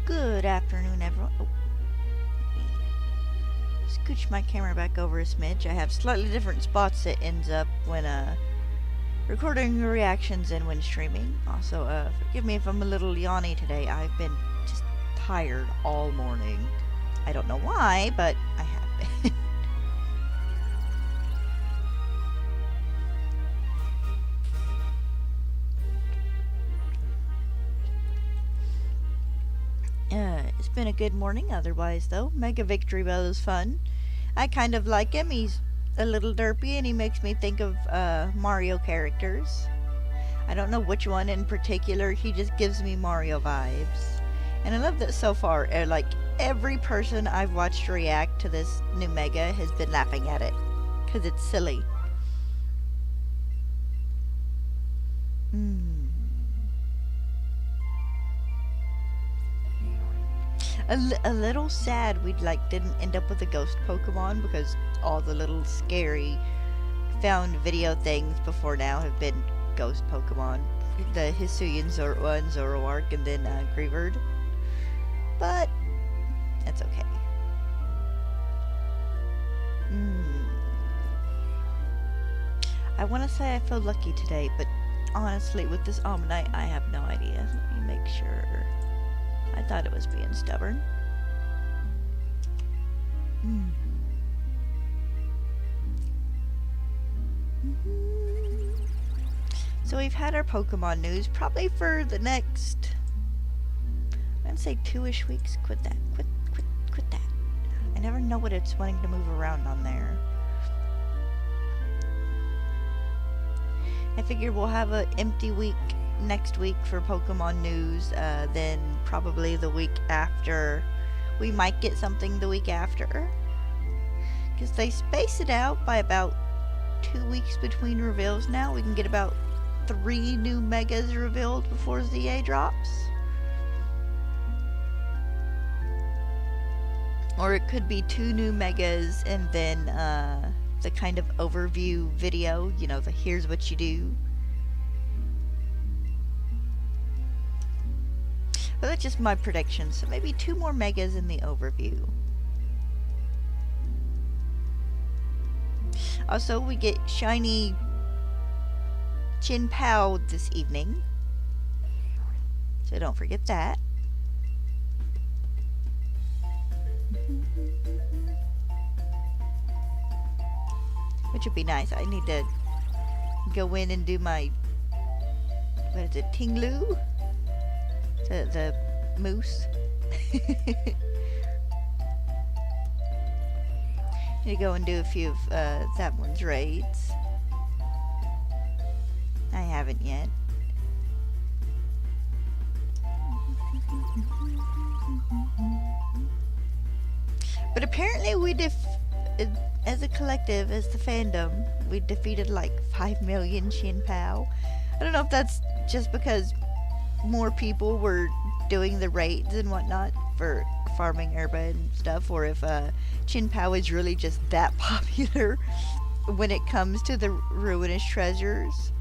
Good afternoon, everyone. Oh, scooch my camera back over a smidge. I have slightly different spots it ends up when recording reactions and when streaming. Also, forgive me if I'm a little yawny today. I've been just tired all morning. I don't know why, but I have been. It's been a good morning otherwise, though. Mega Victory Bell is fun. I kind of like him. He's a little derpy and he makes me think of Mario characters. I don't know which one in particular, he just gives me Mario vibes. And I love that so far, like, every person I've watched react to this new Mega has been laughing at it. Because it's silly. A little sad we didn't end up with a ghost Pokemon because all the little scary found video things before now have been ghost Pokemon. The Hisuian Zorua and Zoroark and then Greavard. But that's okay. I want to say I feel lucky today, but honestly with this Omanyte I have no idea. Let me make sure. I thought it was being stubborn. So we've had our Pokemon news probably for the next, I'd say 2-ish weeks. Quit that. Quit that. I never know what it's wanting to move around on there. I figure we'll have an empty week next week for Pokemon news, then probably the week after we might get something the week after, because they space it out by about 2 weeks between reveals now. We can get about 3 new Megas revealed before ZA drops, or it could be 2 new Megas and then the kind of overview video, you know, the here's what you do. But that's just my prediction, so maybe 2 more Megas in the overview. Also, we get shiny Chin-Pao this evening, so don't forget that. Which would be nice. I need to go in and do my, what is it, Tinglu? The moose. Need to go and do a few of that one's raids. I haven't yet. But apparently we as a collective, as the fandom, we defeated like 5 million Chin-Pao. I don't know if that's just because more people were doing the raids and whatnot for farming herba and stuff, or if Chin-Pao is really just that popular when it comes to the ruinous treasures.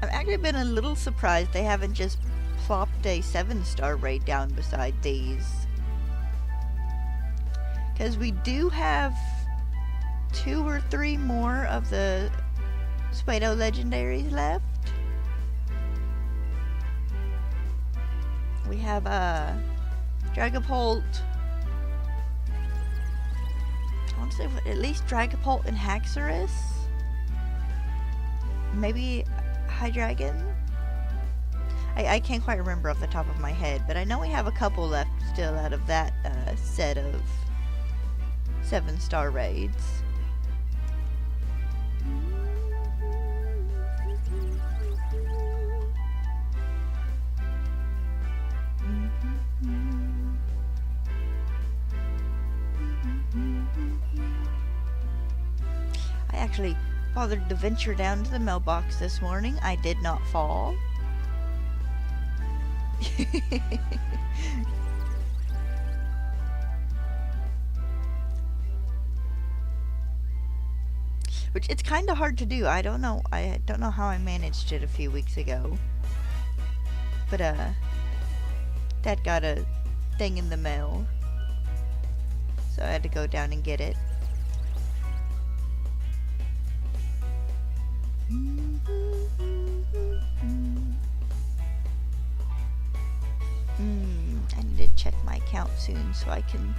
I've actually been a little surprised they haven't just plopped a 7-star raid down beside these, because we do have 2 or 3 more of the Pseudo legendaries left. We have Dragapult, I want to say at least Dragapult and Haxorus, maybe Hydreigon. I can't quite remember off the top of my head, but I know we have a couple left still out of that set of 7-star raids. I actually bothered to venture down to the mailbox this morning. I did not fall. which it's kind of hard to do. I don't know. I don't know how I managed it a few weeks ago, but Dad got a thing in the mail, so I had to go down and get it. I need to check my account soon so I can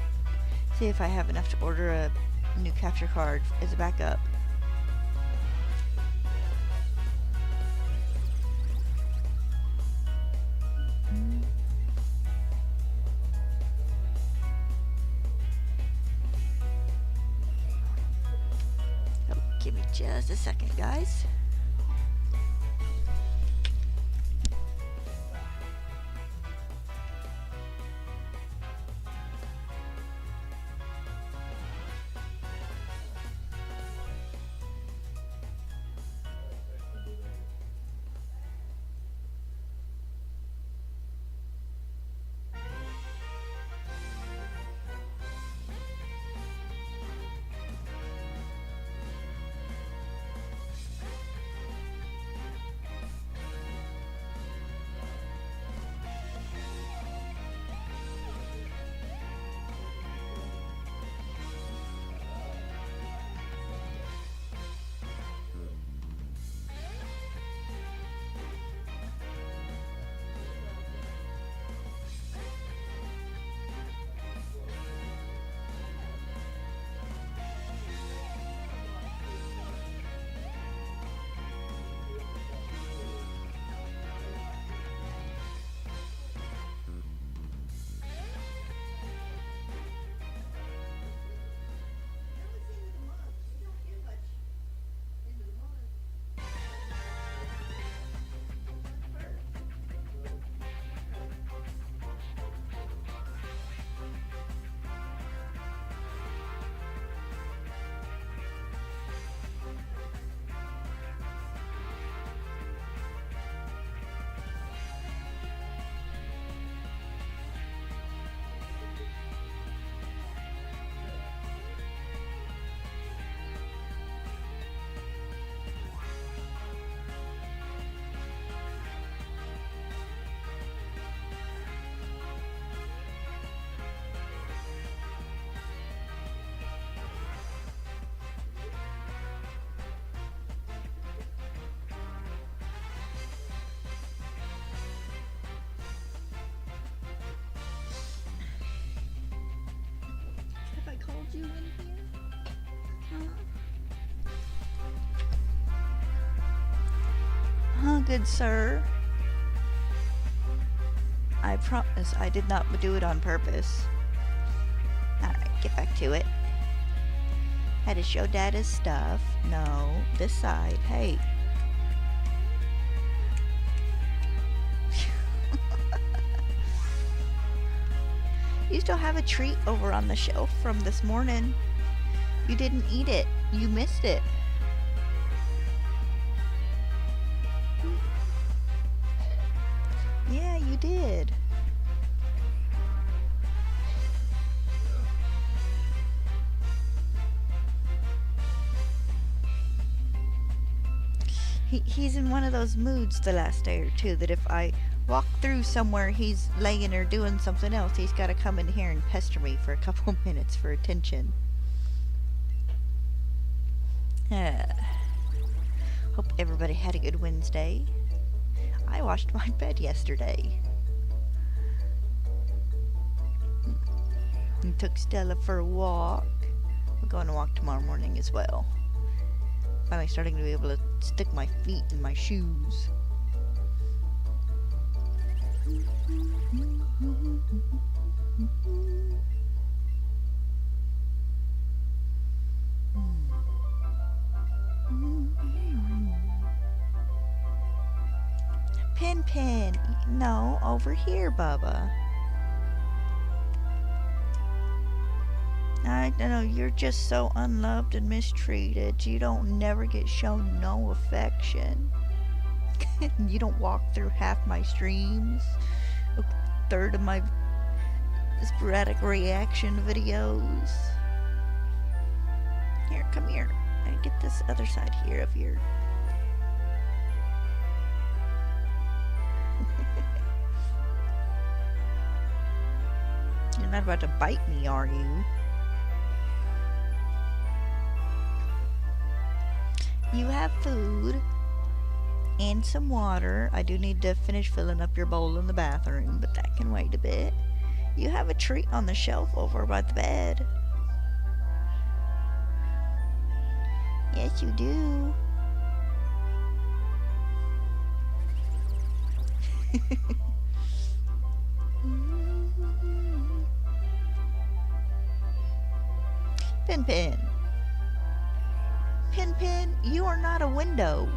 see if I have enough to order a new capture card as a backup. Oh, give me just a second, guys. You in here? Good sir. I promise I did not do it on purpose. Alright, get back to it. Had to show Dad his stuff. No, this side. Hey. You still have a treat over on the shelf from this morning. You didn't eat it. You missed it. Yeah, you did. He's in one of those moods the last day or two that if I walk through somewhere he's laying or doing something else, he's got to come in here and pester me for a couple minutes for attention. Hope everybody had a good Wednesday. I washed my bed yesterday. And took Stella for a walk. We're going to walk tomorrow morning as well. Finally starting to be able to stick my feet in my shoes. Pin, no, over here, Bubba. I don't know, you're just so unloved and mistreated. You don't never get shown no affection. You don't walk through half my streams, a third of my sporadic reaction videos. Here, come here. I get this other side here of your. You're not about to bite me, are you? You have food and some water. I do need to finish filling up your bowl in the bathroom, but that can wait a bit. You have a treat on the shelf over by the bed. Yes, you do. Pin Pin. Pin Pin, you are not a window.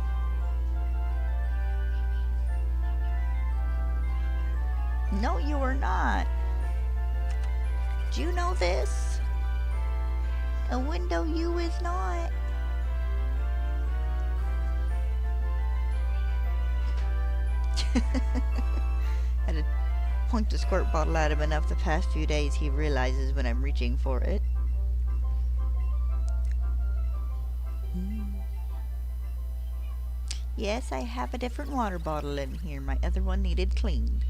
No, you are not. Do you know this? A window you is not. Had to point the squirt bottle at him enough the past few days he realizes when I'm reaching for it. Yes, I have a different water bottle in here. My other one needed cleaned.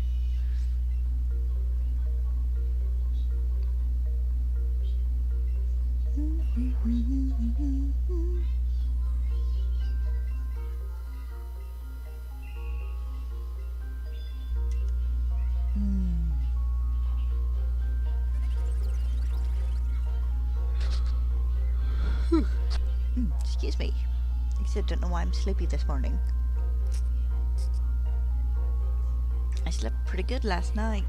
Excuse me. I don't know why I'm sleepy this morning. I slept pretty good last night,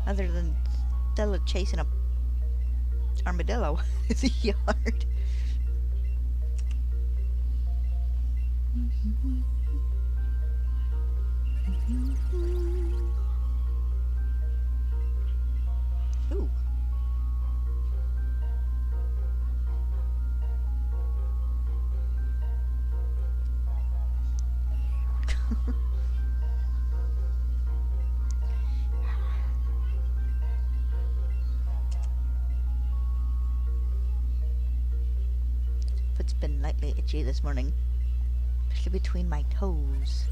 other than Stella chasing a armadillo in the yard. Ooh. Foot's been lightly itchy this morning, especially between my toes.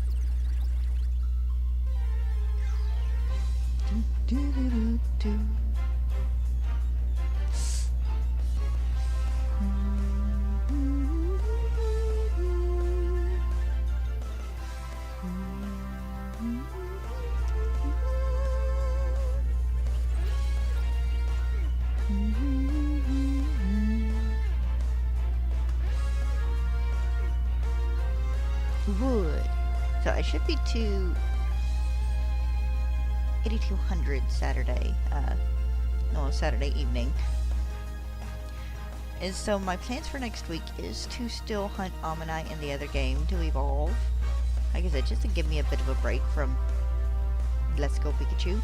Wood. So I should be to 8200 Saturday, Saturday evening. And so my plans for next week is to still hunt Omanyte in the other game to evolve. Like I said, just to give me a bit of a break from Let's Go Pikachu.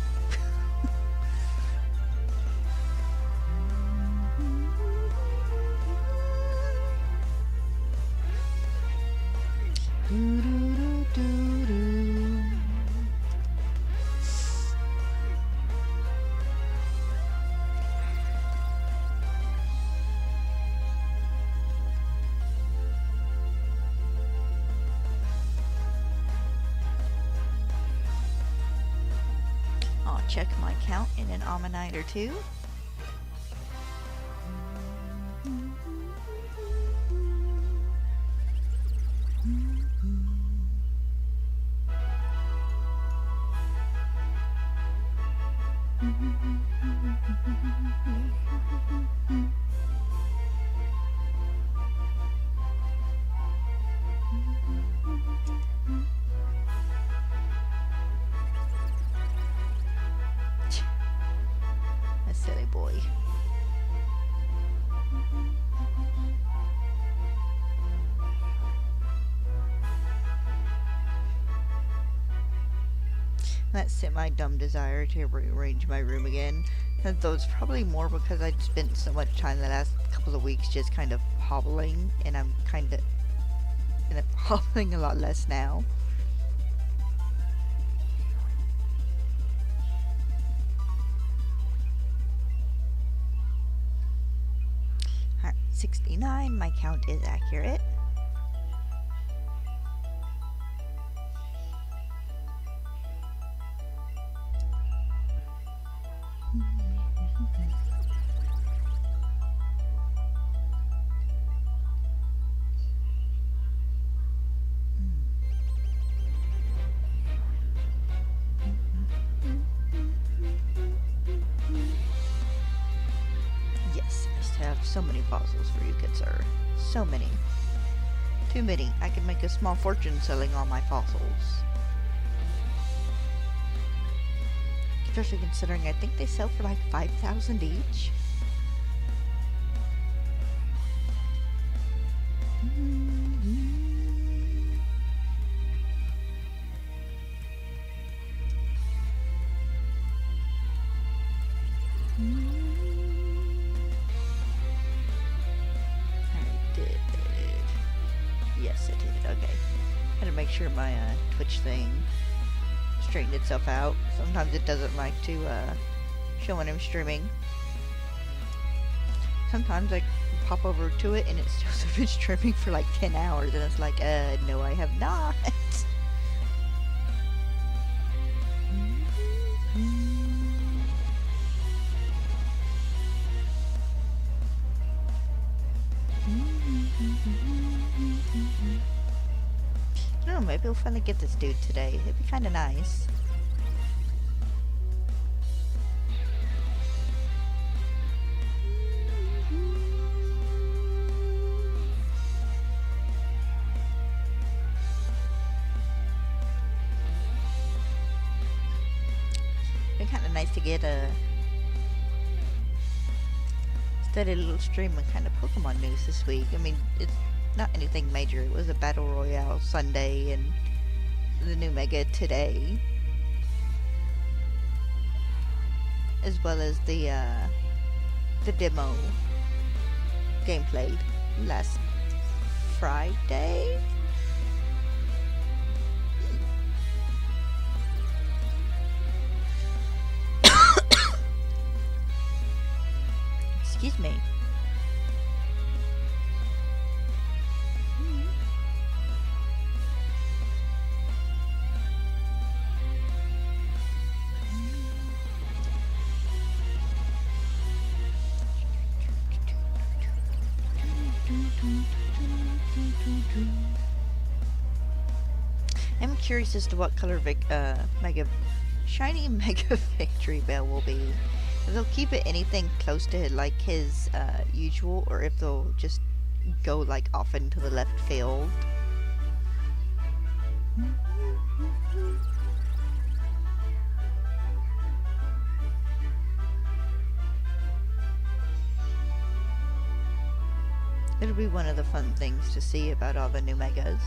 I'll check my count in an Omanyte or two. A silly boy. That semi-dumb desire to rearrange my room again. And though it's probably more because I'd spent so much time the last couple of weeks just kind of hobbling, and I'm kind of hobbling a lot less now. 69. My count is accurate. Yes, I still have so many fossils for you, good sir. So many. Too many. I could make a small fortune selling all my fossils. Especially considering I think they sell for like 5,000 each. Yes, it did. Okay. Had to make sure my Twitch thing straightened itself out. Sometimes it doesn't like to show when I'm streaming. Sometimes I pop over to it and it shows I've been streaming for like 10 hours and it's like, no I have not. I don't know, maybe we'll finally get this dude today. It'd be kind of nice. It'd be kind of nice to get a steady little stream of kind of Pokemon news this week. I mean, it's not anything major. It was a Battle Royale Sunday and the new Mega today. As well as the demo gameplay last Friday. Excuse me. I'm curious as to what color shiny Mega Victory Bell will be. If they'll keep it anything close to like his usual, or if they'll just go like off into the left field. It'll be one of the fun things to see about all the new Megas.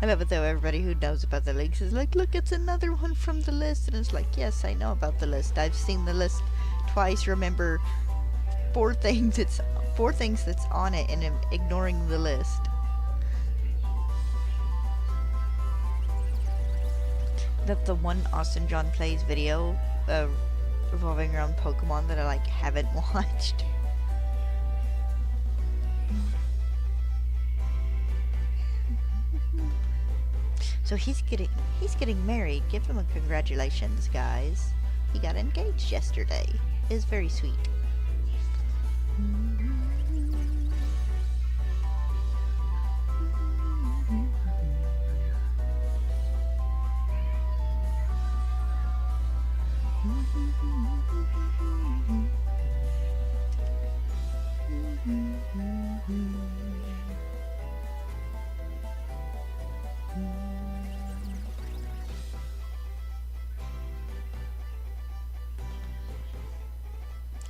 I love it though, everybody who knows about the leaks is like, look, it's another one from the list. And it's like, yes, I know about the list. I've seen the list twice. Remember four things that's on it, and I'm ignoring the list. That the one Austin John Plays video revolving around Pokemon that I like haven't watched. So he's getting married. Give him a congratulations, guys. He got engaged yesterday. It was very sweet.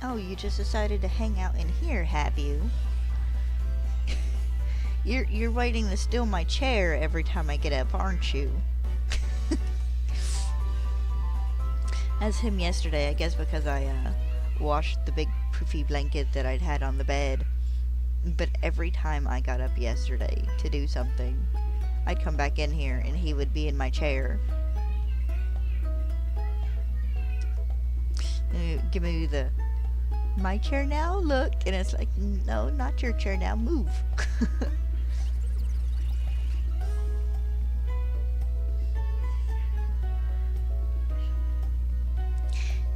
Oh, you just decided to hang out in here, have you? You're waiting to steal my chair every time I get up, aren't you? As him yesterday, I guess because I washed the big poofy blanket that I'd had on the bed. But every time I got up yesterday to do something, I'd come back in here and he would be in my chair. And give me the, my chair now, look. And it's like, no, not your chair now, move.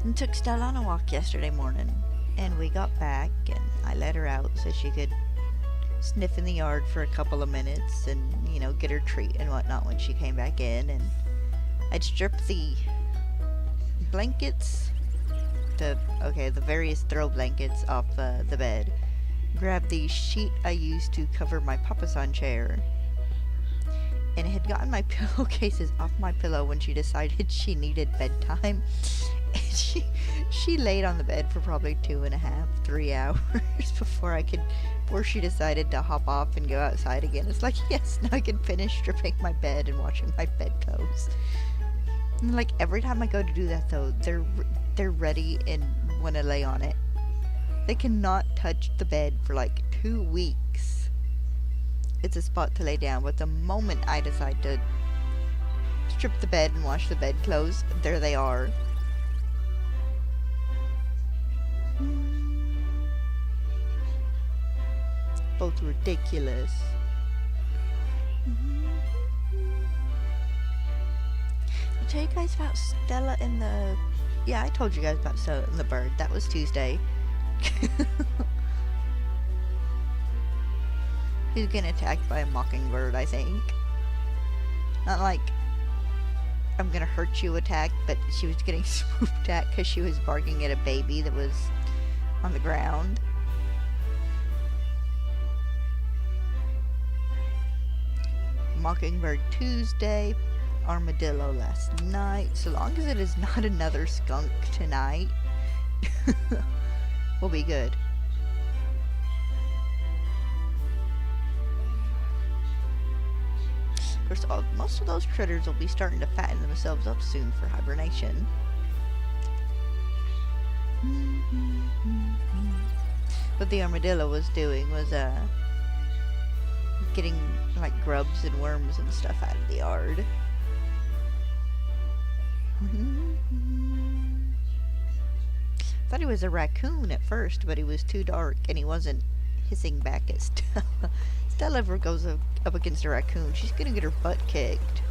And took Stella on a walk yesterday morning. And we got back and I let her out so she could sniff in the yard for a couple of minutes and, you know, get her treat and whatnot when she came back in. And I'd strip the blankets, the various throw blankets off the bed. Grab the sheet I used to cover my papasan chair. And had gotten my pillowcases off my pillow when she decided she needed bedtime. And she laid on the bed for probably 2.5, 3 hours before she decided to hop off and go outside again. It's like, yes, now I can finish stripping my bed and washing my bedclothes. And like every time I go to do that though, they're ready and want to lay on it. They cannot touch the bed for like 2 weeks. It's a spot to lay down, but the moment I decide to strip the bed and wash the bedclothes, there they are. Both ridiculous. I'll tell you guys about Stella and the... Yeah, I told you guys about Stella and the bird. That was Tuesday. He's getting attacked by a mockingbird, I think. Not like I'm gonna hurt you attack, but she was getting swooped at because she was barking at a baby that was on the ground. Mockingbird Tuesday, armadillo last night. So long as it is not another skunk tonight, we'll be good. Of course, most of those critters will be starting to fatten themselves up soon for hibernation. What the armadillo was doing was getting like grubs and worms and stuff out of the yard. Thought he was a raccoon at first, but he was too dark and he wasn't hissing back at Stella. Stella ever goes up against a raccoon, she's gonna get her butt kicked.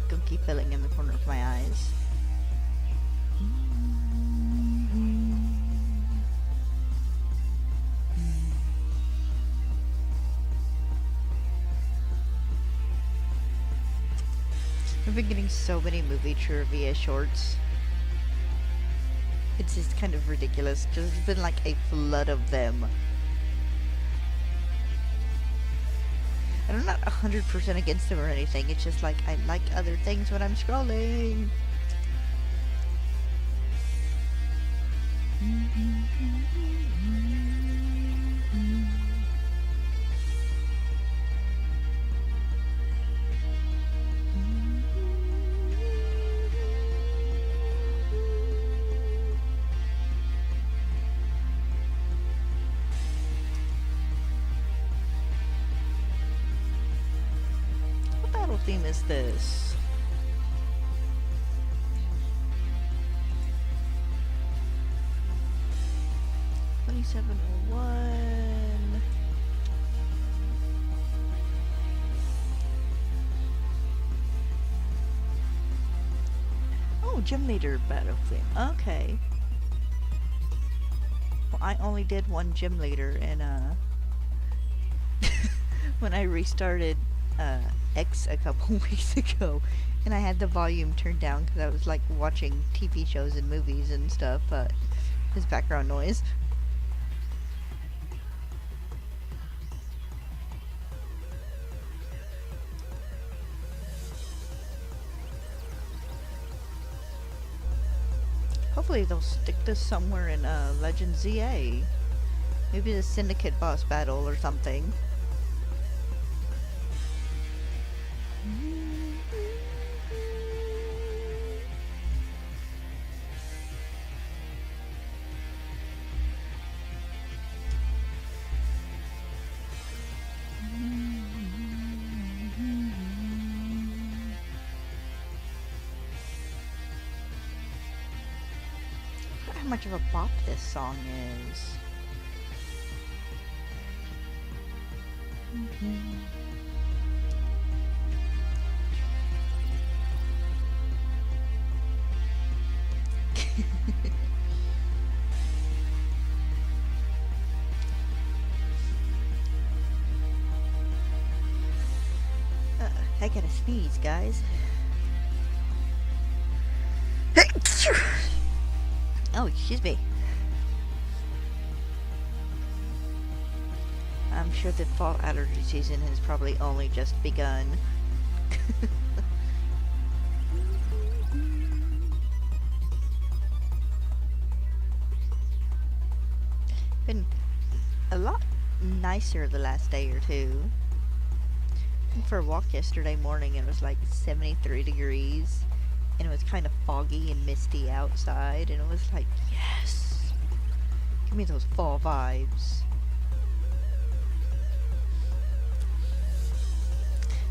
Gunky filling in the corner of my eyes. I've been getting so many movie trivia shorts. It's just kind of ridiculous because there's been like a flood of them. And I'm not 100% against them or anything. It's just like I like other things when I'm scrolling. Theme is this? $2701. Oh, gym leader battle theme. Okay. Well, I only did one gym leader, and when I restarted X a couple weeks ago, and I had the volume turned down because I was like watching TV shows and movies and stuff. His background noise. Hopefully they'll stick this somewhere in Legend ZA. Maybe the Syndicate boss battle or something. How much of a bop this song is. I gotta sneeze, guys. Oh, excuse me. I'm sure the fall allergy season has probably only just begun. Been a lot nicer the last day or two. Went for a walk yesterday morning and it was like 73 degrees. And it was kind of foggy and misty outside, and it was like, yes! Give me those fall vibes.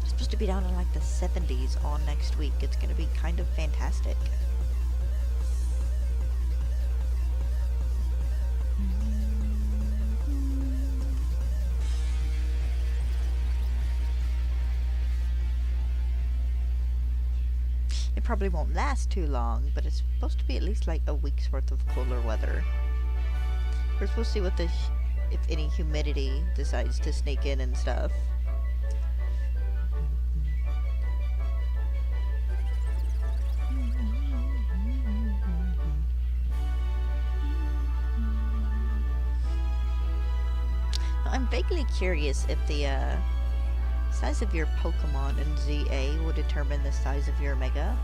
It's supposed to be down in like the 70s all next week. It's gonna be kind of fantastic. It probably won't last too long, but it's supposed to be at least like a week's worth of cooler weather. We're supposed to see what if any humidity decides to sneak in and stuff. I'm vaguely curious if the size of your Pokemon in ZA will determine the size of your Mega.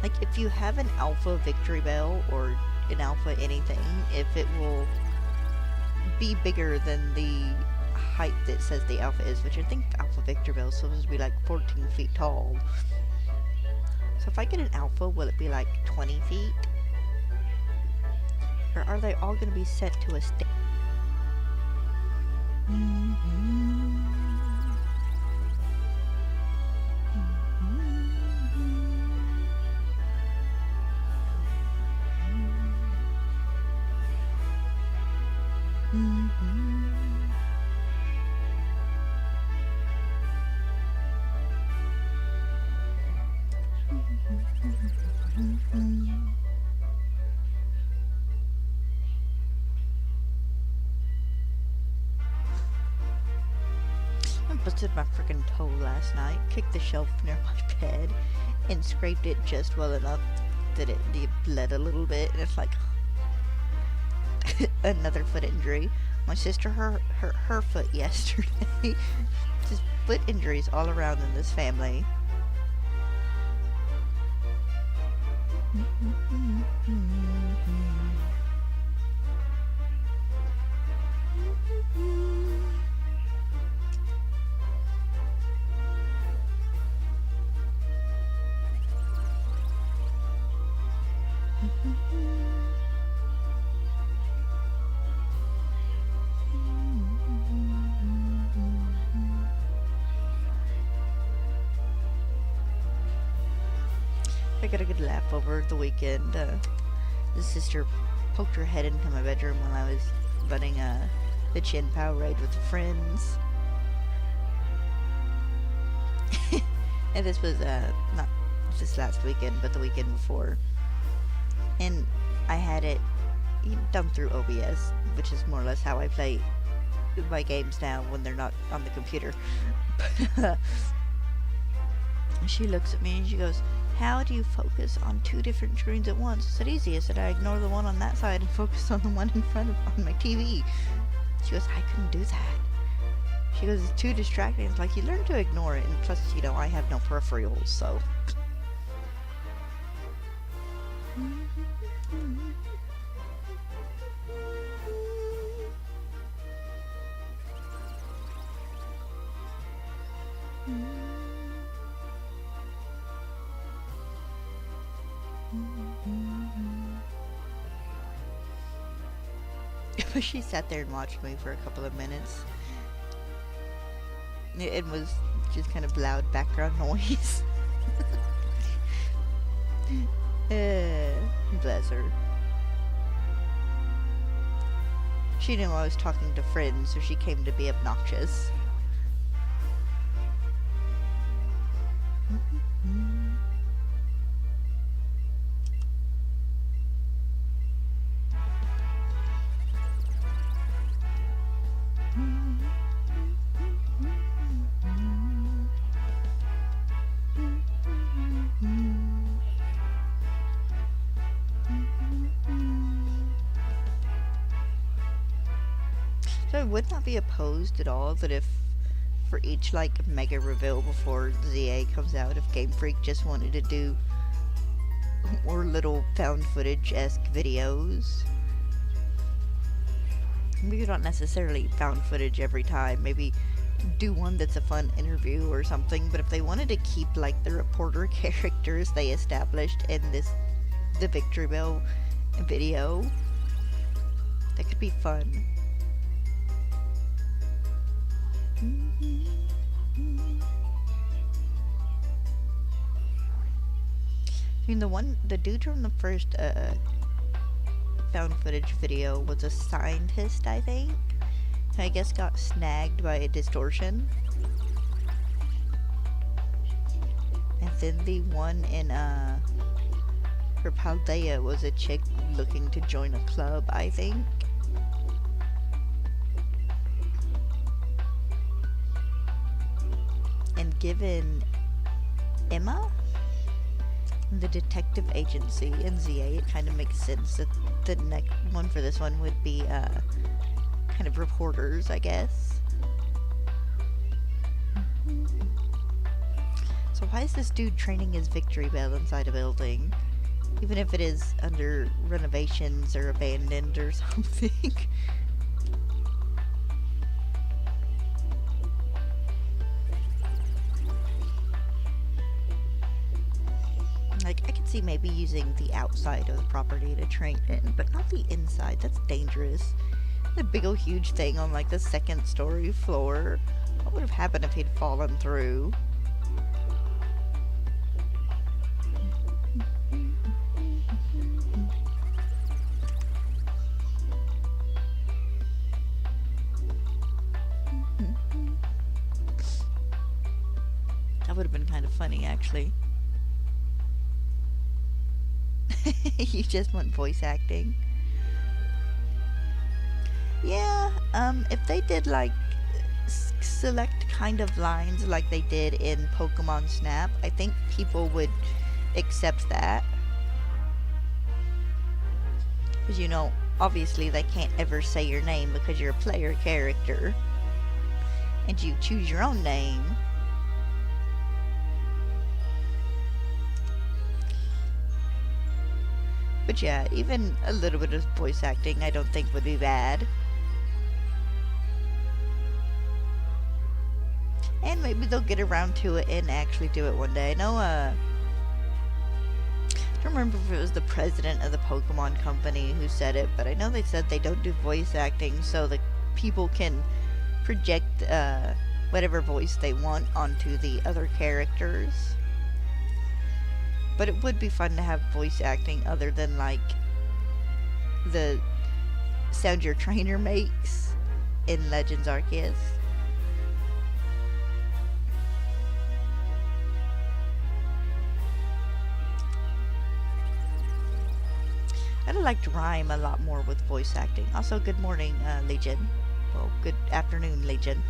Like, if you have an Alpha Victory Bell or an Alpha anything, if it will be bigger than the height that says the Alpha is, which I think Alpha Victory Bell is supposed to be like 14 feet tall. So if I get an Alpha, will it be like 20 feet? Or are they all going to be set to a standard? I busted my freaking toe last night, kicked the shelf near my bed, and scraped it just well enough that it bled a little bit, and it's like another foot injury. My sister hurt her foot yesterday. Just foot injuries all around in this family. I got a good laugh over the weekend. The sister poked her head into my bedroom when I was running the Chin Pow raid with friends. And this was not this last weekend, but the weekend before. And I had it done through OBS, which is more or less how I play my games now when they're not on the computer. She looks at me and she goes, "How do you focus on two different screens at once?" I said, "Easy." I said, "I ignore the one on that side and focus on the one in front of on my TV." She goes, "I couldn't do that." She goes, "It's too distracting." It's like, you learn to ignore it, and plus, I have no peripherals, so. She sat there and watched me for a couple of minutes. It was just kind of loud background noise. Bless her. She knew I was talking to friends, so she came to be obnoxious. So I would not be opposed at all that if for each like mega reveal before ZA comes out, if Game Freak just wanted to do more little found footage-esque videos. Maybe not necessarily found footage every time, maybe do one that's a fun interview or something, but if they wanted to keep like the reporter characters they established in the Victory Bell video, that could be fun. I mean, the dude from the first found footage video was a scientist, I think. I guess got snagged by a distortion. And then the one in for Paldea was a chick looking to join a club, I think. And given Emma, the detective agency in ZA, it kind of makes sense that the next one for this one would be kind of reporters, I guess. So why is this dude training his Victory Bell inside a building? Even if it is under renovations or abandoned or something. Like, I could see maybe using the outside of the property to train in, but not the inside. That's dangerous. The big old huge thing on, like, the second story floor. What would have happened if he'd fallen through? That would have been kind of funny, actually. You just want voice acting. Yeah, if they did like select kind of lines like they did in Pokemon Snap, I think people would accept that. Because, you know, obviously they can't ever say your name because you're a player character. And you choose your own name. But yeah, even a little bit of voice acting I don't think would be bad. And maybe they'll get around to it and actually do it one day. I know, I don't remember if it was the president of the Pokemon company who said it, but I know they said they don't do voice acting so that people can project whatever voice they want onto the other characters. But it would be fun to have voice acting other than, like, the sound your trainer makes in Legends Arceus. I'd have liked Rhyme a lot more with voice acting. Also, good morning, Legion. Well, good afternoon, Legion.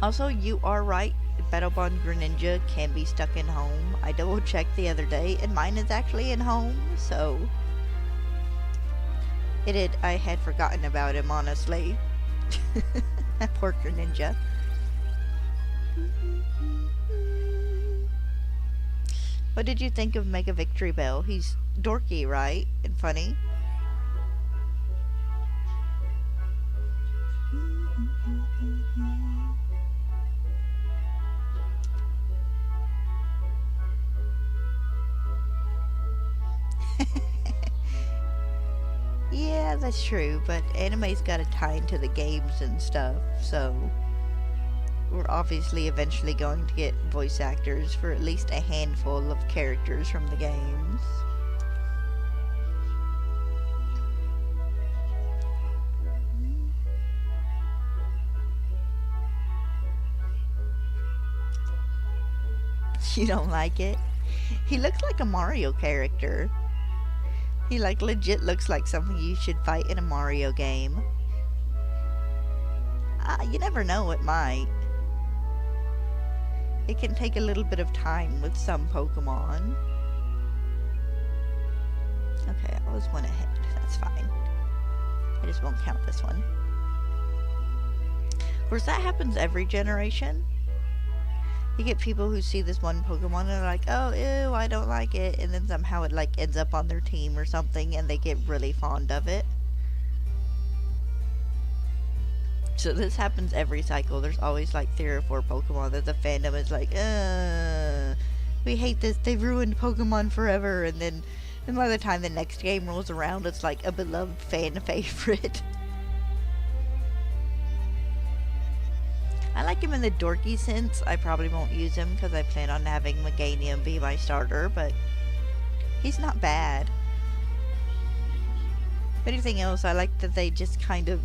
Also, you are right. Battlebond Greninja can be stuck in home. I double checked the other day, and mine is actually in home, so I had forgotten about him, honestly. That poor Greninja. What did you think of Mega Victory Bell? He's dorky, right? And funny. that's true, but anime's got a tie into the games and stuff, so we're obviously eventually going to get voice actors for at least a handful of characters from the games. You don't like it? He looks like a Mario character. He like legit looks like something you should fight in a Mario game. You never know, it might. It can take a little bit of time with some Pokemon. Okay, I was one ahead. That's fine. I just won't count this one. Of course, that happens every generation. You get people who see this one Pokemon and are like, oh, ew, I don't like it. And then somehow it like ends up on their team or something and they get really fond of it. So this happens every cycle. There's always like 3 or 4 Pokemon that the fandom is like, we hate this. They've ruined Pokemon forever. And then by the time the next game rolls around, it's like a beloved fan favorite. I like him in the dorky sense. I probably won't use him because I plan on having Meganium be my starter, but he's not bad. If anything else, I like that they just kind of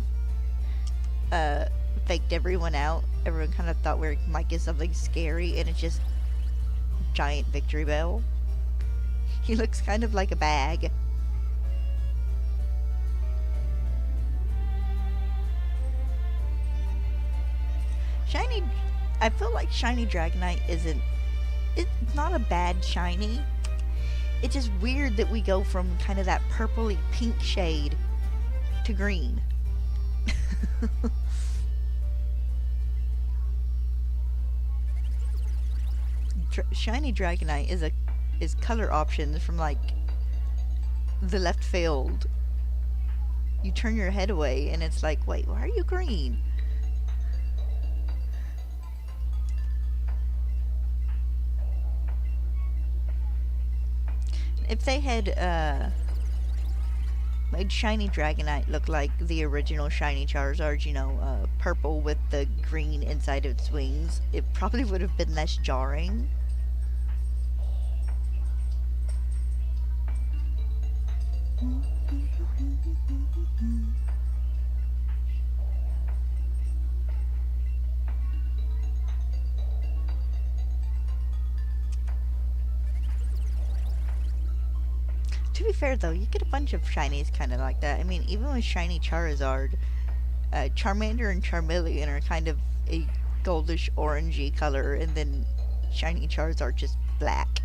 faked everyone out. Everyone kind of thought we might get something scary, and it's just giant Victory Bell. He looks kind of like a bag. I feel like Shiny Dragonite it's not a bad shiny. It's just weird that we go from kind of that purpley pink shade to green. Shiny Dragonite is color options from like the left field. You turn your head away and it's like, wait, why are you green? If they had made Shiny Dragonite look like the original Shiny Charizard, you know, purple with the green inside of its wings, it probably would have been less jarring. To be fair though, you get a bunch of shinies kind of like that. I mean, even with Shiny Charizard, Charmander and Charmeleon are kind of a goldish orangey color, and then Shiny Charizard just black.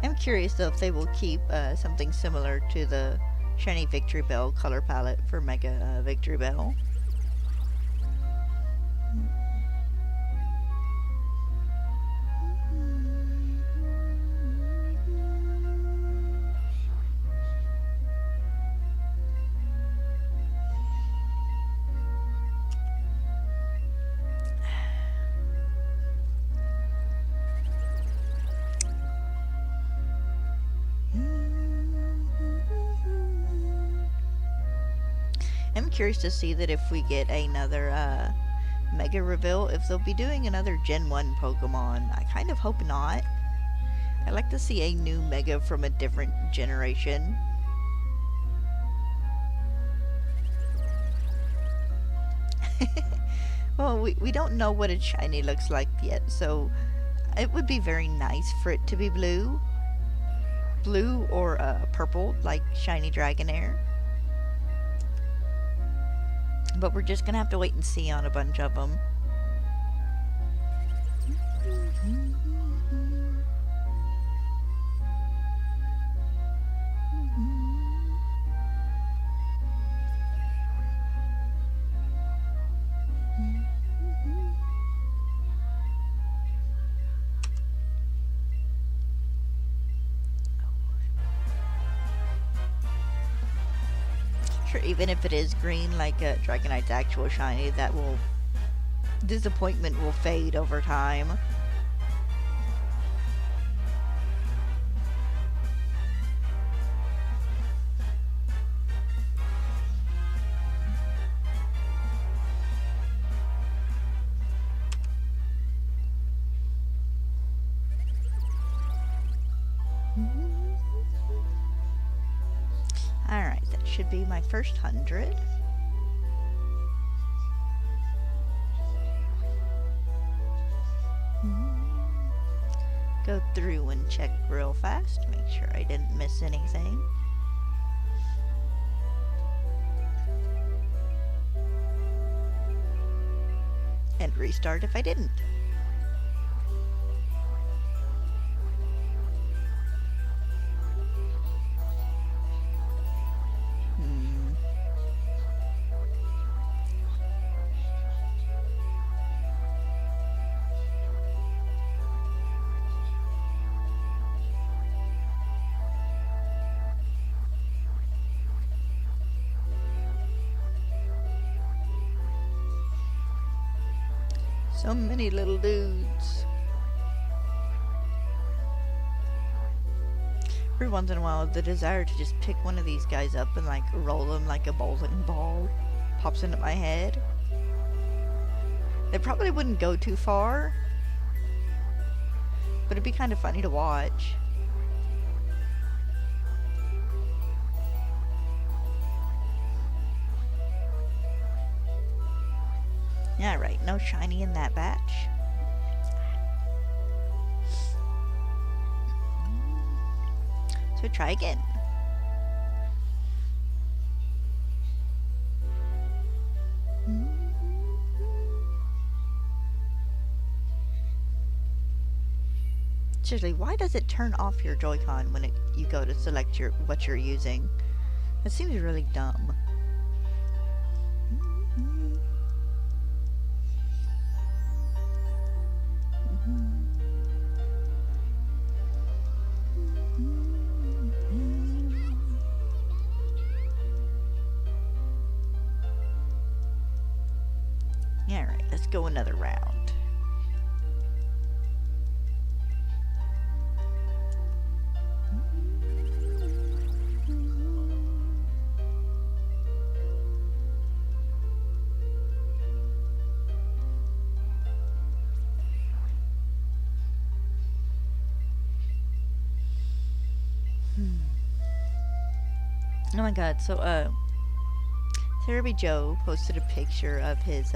I'm curious though if they will keep something similar to the Shiny Victory Bell color palette for Mega Victory Bell. I'm curious to see that if we get another Mega reveal, if they'll be doing another Gen 1 Pokemon. I kind of hope not. I'd like to see a new Mega from a different generation. Well, we don't know what a shiny looks like yet, so it would be very nice for it to be blue. Blue or purple, like Shiny Dragonair. But we're just gonna have to wait and see on a bunch of them. Sure, even if it is green like Dragonite's actual shiny, that will... disappointment will fade over time. Alright, that should be my first 100. Go through and check real fast, make sure I didn't miss anything. And restart if I didn't. So many little dudes. Every once in a while, the desire to just pick one of these guys up and like roll them like a bowling ball pops into my head. They probably wouldn't go too far, but it'd be kind of funny to watch. Yeah, right. No shiny in that batch. So try again. Seriously, why does it turn off your Joy-Con when you go to select what you're using? That seems really dumb. Alright, let's go another round. Oh my god, so Therapy Joe posted a picture of his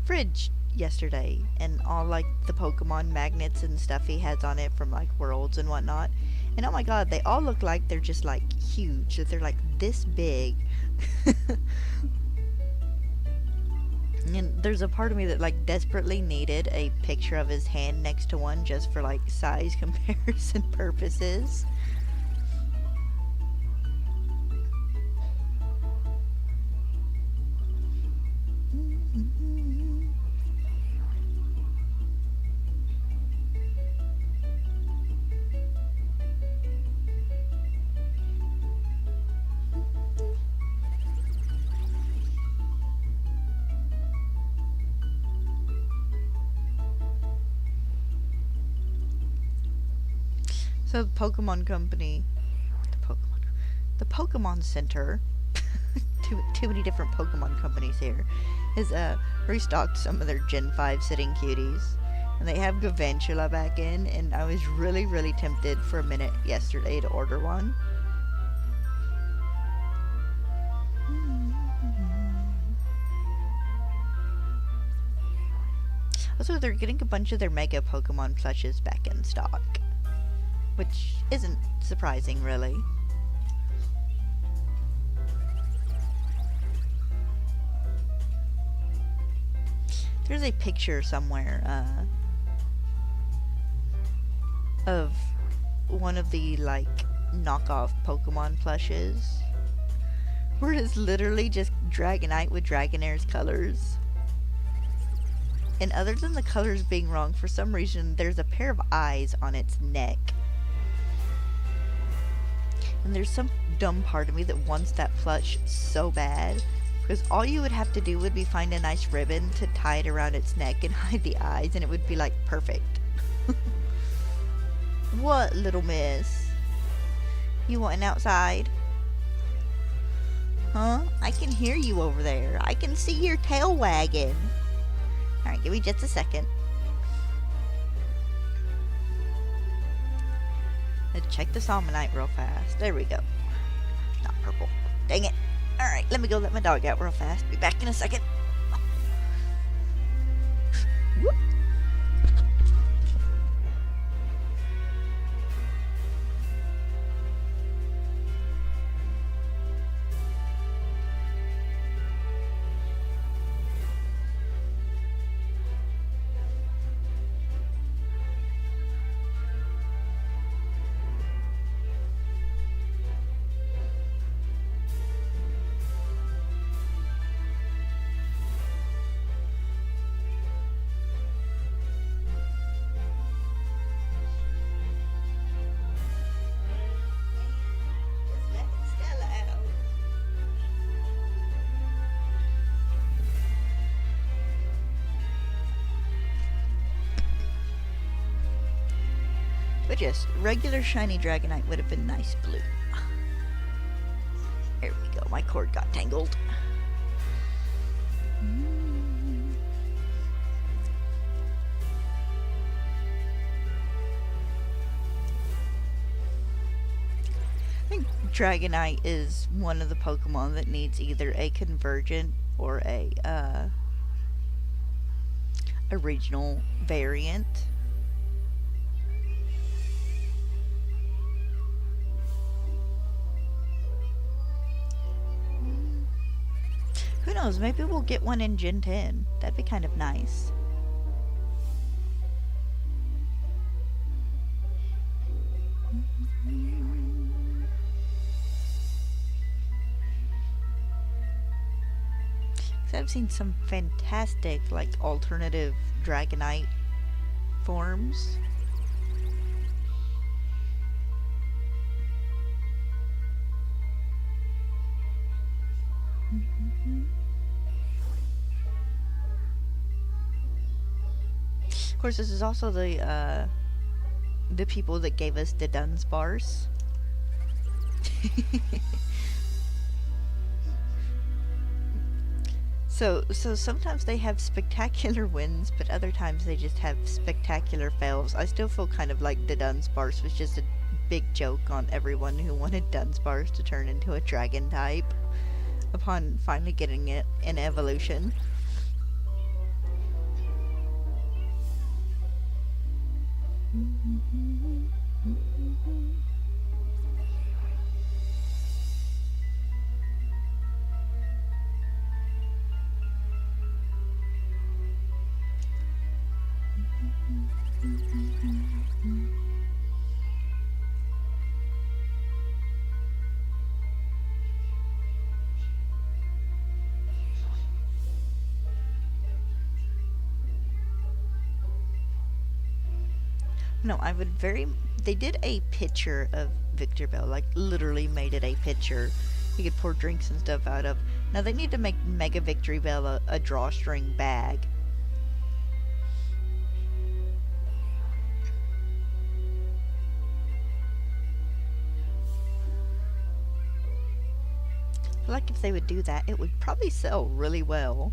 fridge yesterday and all like the Pokemon magnets and stuff he has on it from like Worlds and whatnot. And oh my god, they all look like they're just like huge, that they're like this big. And there's a part of me that like desperately needed a picture of his hand next to one just for like size comparison purposes. So the Pokemon Company, the Pokemon Center, too many different Pokemon companies here, has restocked some of their Gen 5 sitting cuties. And they have Gavantula back in, and I was really tempted for a minute yesterday to order one. Also, they're getting a bunch of their Mega Pokemon plushes back in stock, which isn't surprising, really. There's a picture somewhere of one of the, like, knockoff Pokemon plushes, where it is literally just Dragonite with Dragonair's colors. And other than the colors being wrong, for some reason, there's a pair of eyes on its neck. And there's some dumb part of me that wants that plush so bad. Because all you would have to do would be find a nice ribbon to tie it around its neck and hide the eyes, and it would be like perfect. What, little miss? You wanting outside? Huh? I can hear you over there. I can see your tail wagging. Alright, give me just a second. Let's check this Omanyte real fast. There we go. Not purple. Dang it. Alright, let me go let my dog out real fast. Be back in a second. Whoop. But yes, regular shiny Dragonite would have been nice blue. There we go, my cord got tangled. I think Dragonite is one of the Pokemon that needs either a convergent or a regional variant. Who knows, maybe we'll get one in Gen 10. That'd be kind of nice. I've seen some fantastic, like, alternative Dragonite forms. Of course, this is also the people that gave us the Dunsparce. So sometimes they have spectacular wins, but other times they just have spectacular fails. I still feel kind of like the Dunsparce was just a big joke on everyone who wanted Dunsparce to turn into a dragon type upon finally getting it in evolution. No, I would they did a picture of Victreebel, like literally made it a picture you could pour drinks and stuff out of. Now they need to make Mega Victreebel a drawstring bag. I feel like if they would do that, it would probably sell really well.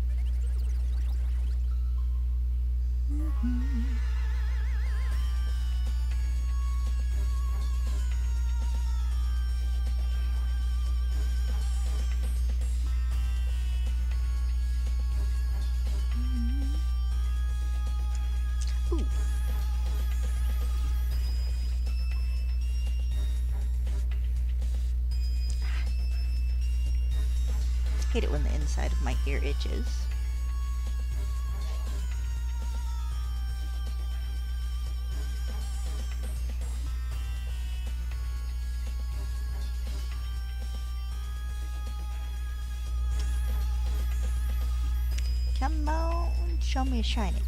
Hate it when the inside of my ear itches. Come on, show me a shiny.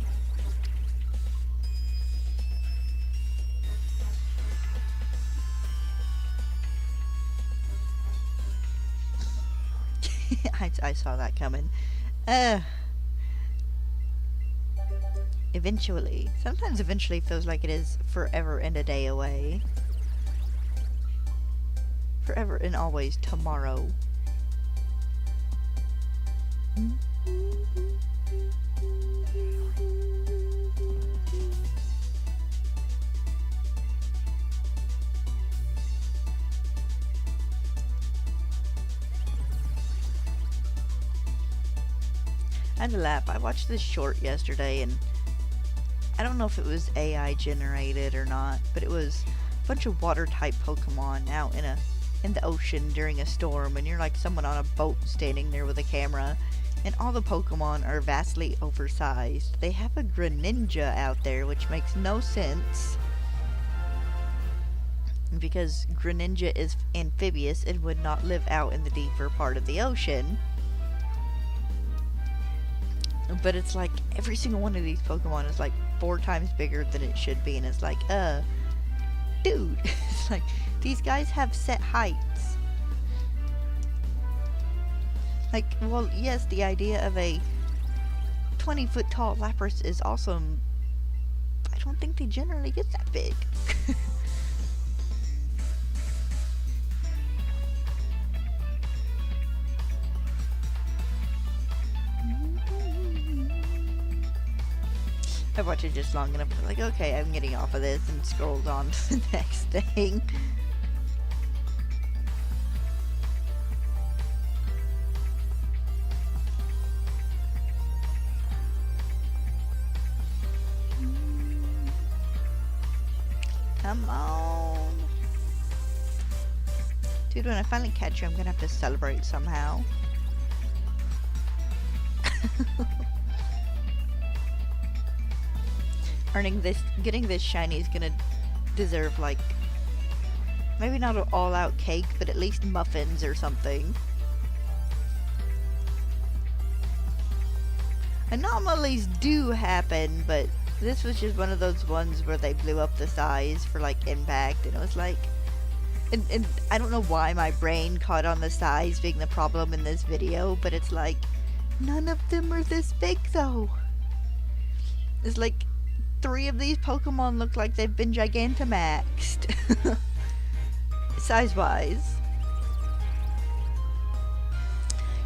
I saw that coming. Uh, eventually. Sometimes eventually feels like it is forever and a day away. Forever and always tomorrow. I had to laugh. I watched this short yesterday, and I don't know if it was AI generated or not, but it was a bunch of water type Pokemon out in the ocean during a storm, and you're like someone on a boat standing there with a camera, and all the Pokemon are vastly oversized. They have a Greninja out there, which makes no sense because Greninja is amphibious and would not live out in the deeper part of the ocean. But it's like every single one of these Pokemon is like 4 times bigger than it should be, and it's like, dude, it's like these guys have set heights. Like, well, yes, the idea of a 20-foot tall Lapras is awesome. I don't think they generally get that big. I watched it just long enough to like, okay, I'm getting off of this, and scrolled on to the next thing. Come on. Dude, when I finally catch you, I'm gonna have to celebrate somehow. Getting this shiny is gonna deserve, like, maybe not an all-out cake, but at least muffins or something. Anomalies do happen, but this was just one of those ones where they blew up the size for, like, impact, and it was like, and I don't know why my brain caught on the size being the problem in this video, but it's like, none of them are this big, though. It's like, 3 of these Pokemon look like they've been Gigantamaxed. Size-wise.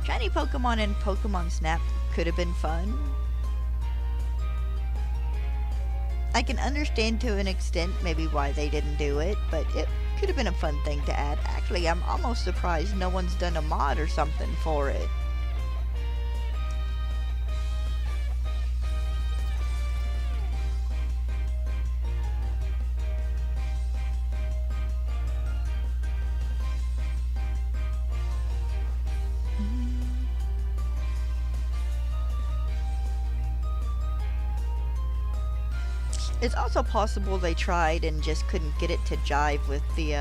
Shiny Pokemon and Pokemon Snap could have been fun. I can understand to an extent maybe why they didn't do it, but it could have been a fun thing to add. Actually, I'm almost surprised no one's done a mod or something for it. It's also possible they tried and just couldn't get it to jive with the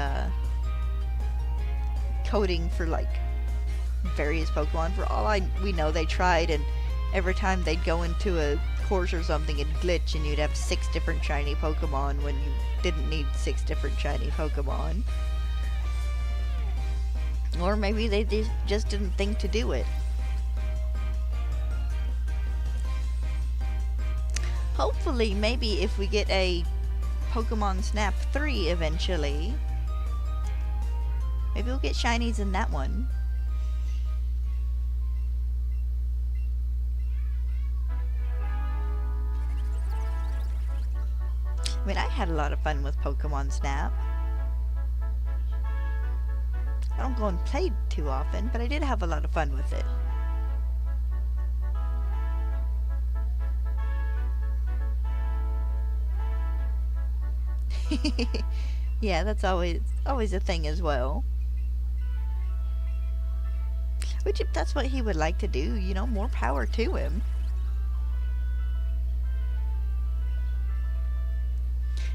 coding for, like, various Pokemon. For all we know, they tried, and every time they'd go into a course or something, it'd glitch and you'd have 6 different shiny Pokemon when you didn't need 6 different shiny Pokemon. Or maybe they just didn't think to do it. Hopefully, maybe if we get a Pokemon Snap 3 eventually, maybe we'll get shinies in that one. I mean, I had a lot of fun with Pokemon Snap. I don't go and play too often, but I did have a lot of fun with it. Yeah, that's always a thing as well. Which, if that's what he would like to do, you know, more power to him.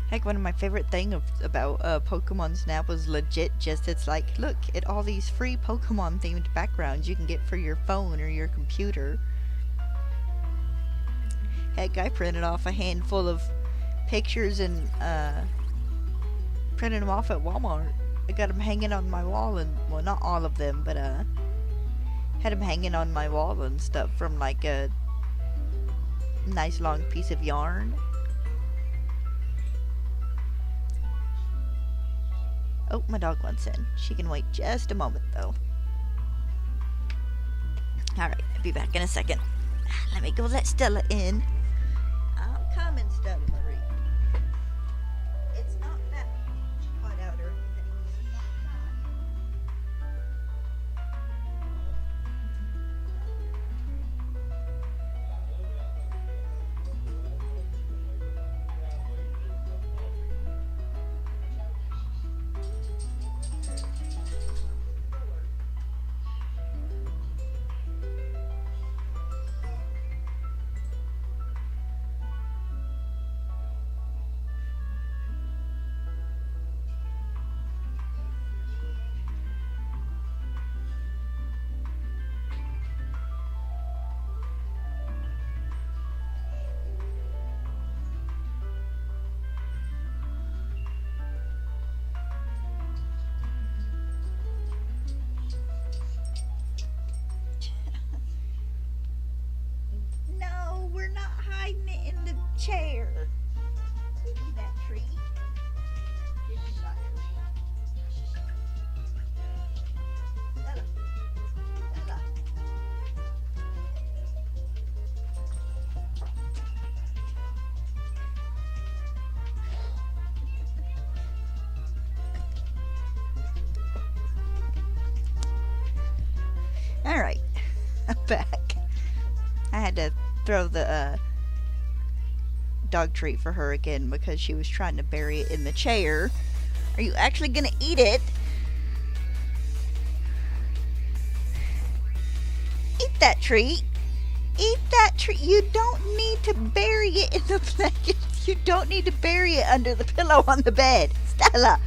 Heck, one of my favorite things about Pokemon Snap was legit just, it's like, look at all these free Pokemon themed backgrounds you can get for your phone or your computer. Heck, I printed off a handful of pictures and printed them off at Walmart. I got them hanging on my wall, and, well, not all of them, but Had him hanging on my wall and stuff from like a nice long piece of yarn. Oh, my dog wants in. She can wait just a moment, though. Alright, I'll be back in a second. Let me go let Stella in. I'm coming, Stella Marie. It's not that hot out or anything. No, we're not hiding it in the chair. Give me that treat. Give me that treat. Stella. Stella. Alright, I'm back. I had to throw the dog treat for her again because she was trying to bury it in the chair. Are you actually gonna eat it? Eat that treat. Eat that treat. You don't need to bury it in the blanket. You don't need to bury it under the pillow on the bed. Stella.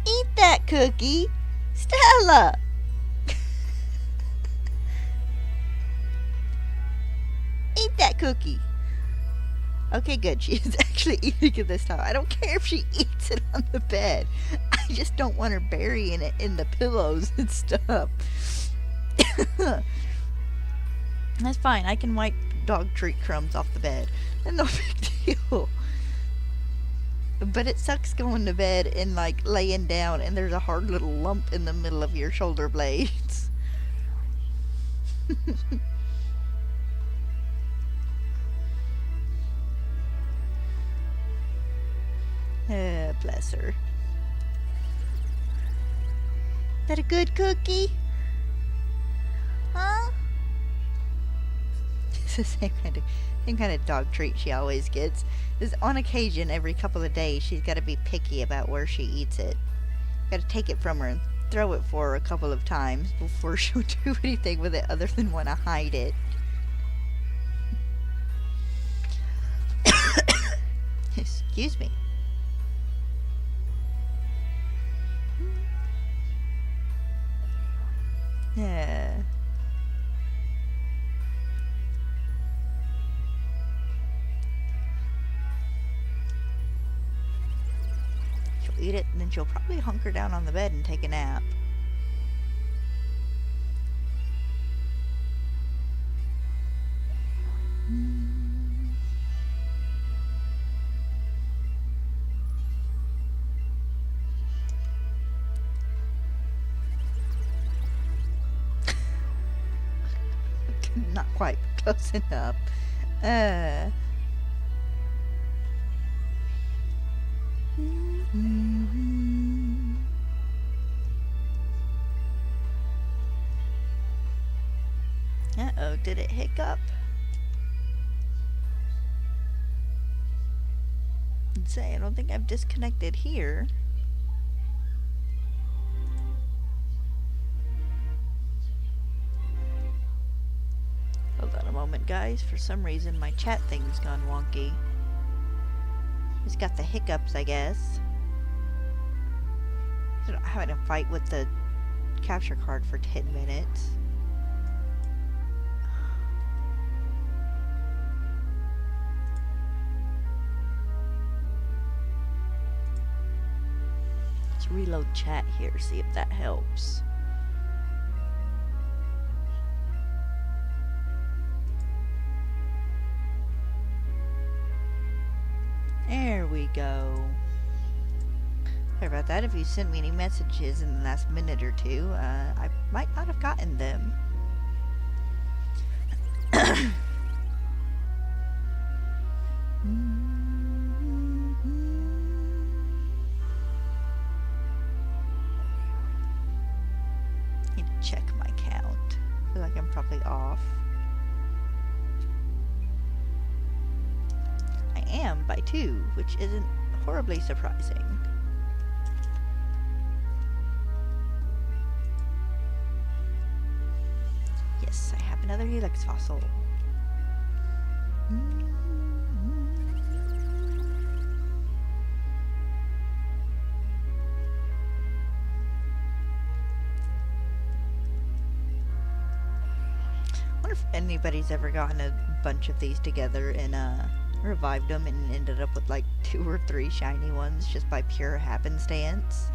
Eat that cookie. Stella. Eat that cookie. Okay, good. She is actually eating it this time. I don't care if she eats it on the bed. I just don't want her burying it in the pillows and stuff. That's fine. I can wipe dog treat crumbs off the bed. That's no big deal. But it sucks going to bed and like laying down and there's a hard little lump in the middle of your shoulder blades. Bless her. That a good cookie? Huh? It's the same kind of dog treat she always gets. Is on occasion, every couple of days, she's got to be picky about where she eats it. Got to take it from her and throw it for her a couple of times before she'll do anything with it other than want to hide it. Excuse me. Yeah. She'll eat it and then she'll probably hunker down on the bed and take a nap. Not quite close enough. did it hiccup? Let's say I don't think I've disconnected here. Hold on a moment, guys. For some reason, my chat thing's gone wonky. It's got the hiccups, I guess. I'm having a fight with the capture card for 10 minutes. Let's reload chat here, see if that helps. There we go. Sorry about that. If you sent me any messages in the last minute or two, I might not have gotten them. Need to check my count. I feel like I'm probably off. I am by 2, which isn't horribly surprising. Yes, I have another helix fossil. I wonder if anybody's ever gotten a bunch of these together and revived them and ended up with like 2 or 3 shiny ones just by pure happenstance.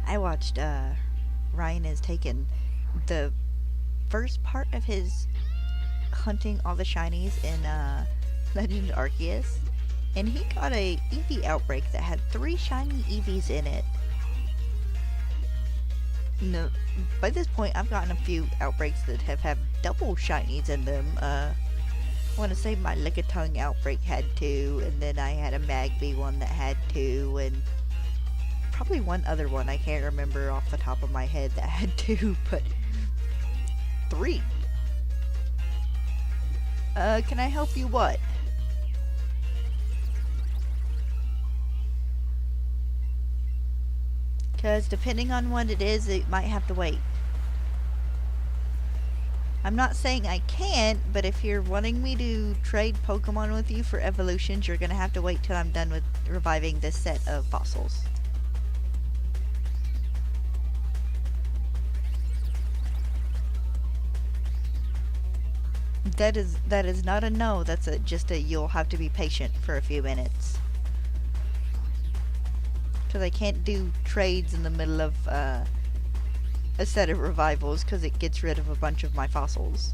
I watched Ryan has taken the first part of his hunting all the shinies in Legend Arceus, and he got a Eevee outbreak that had 3 shiny Eevees in it. No, by this point I've gotten a few outbreaks that have had double shinies in them. I want to say my Lickitung outbreak had 2, and then I had a Magby one that had 2, and probably one other one I can't remember off the top of my head that had 2, but 3. Can I help you what? Because depending on what it is, it might have to wait. I'm not saying I can't, but if you're wanting me to trade Pokemon with you for evolutions, you're going to have to wait till I'm done with reviving this set of fossils. That is not a no, that's just a you'll have to be patient for a few minutes. Because I can't do trades in the middle of a set of revivals because it gets rid of a bunch of my fossils.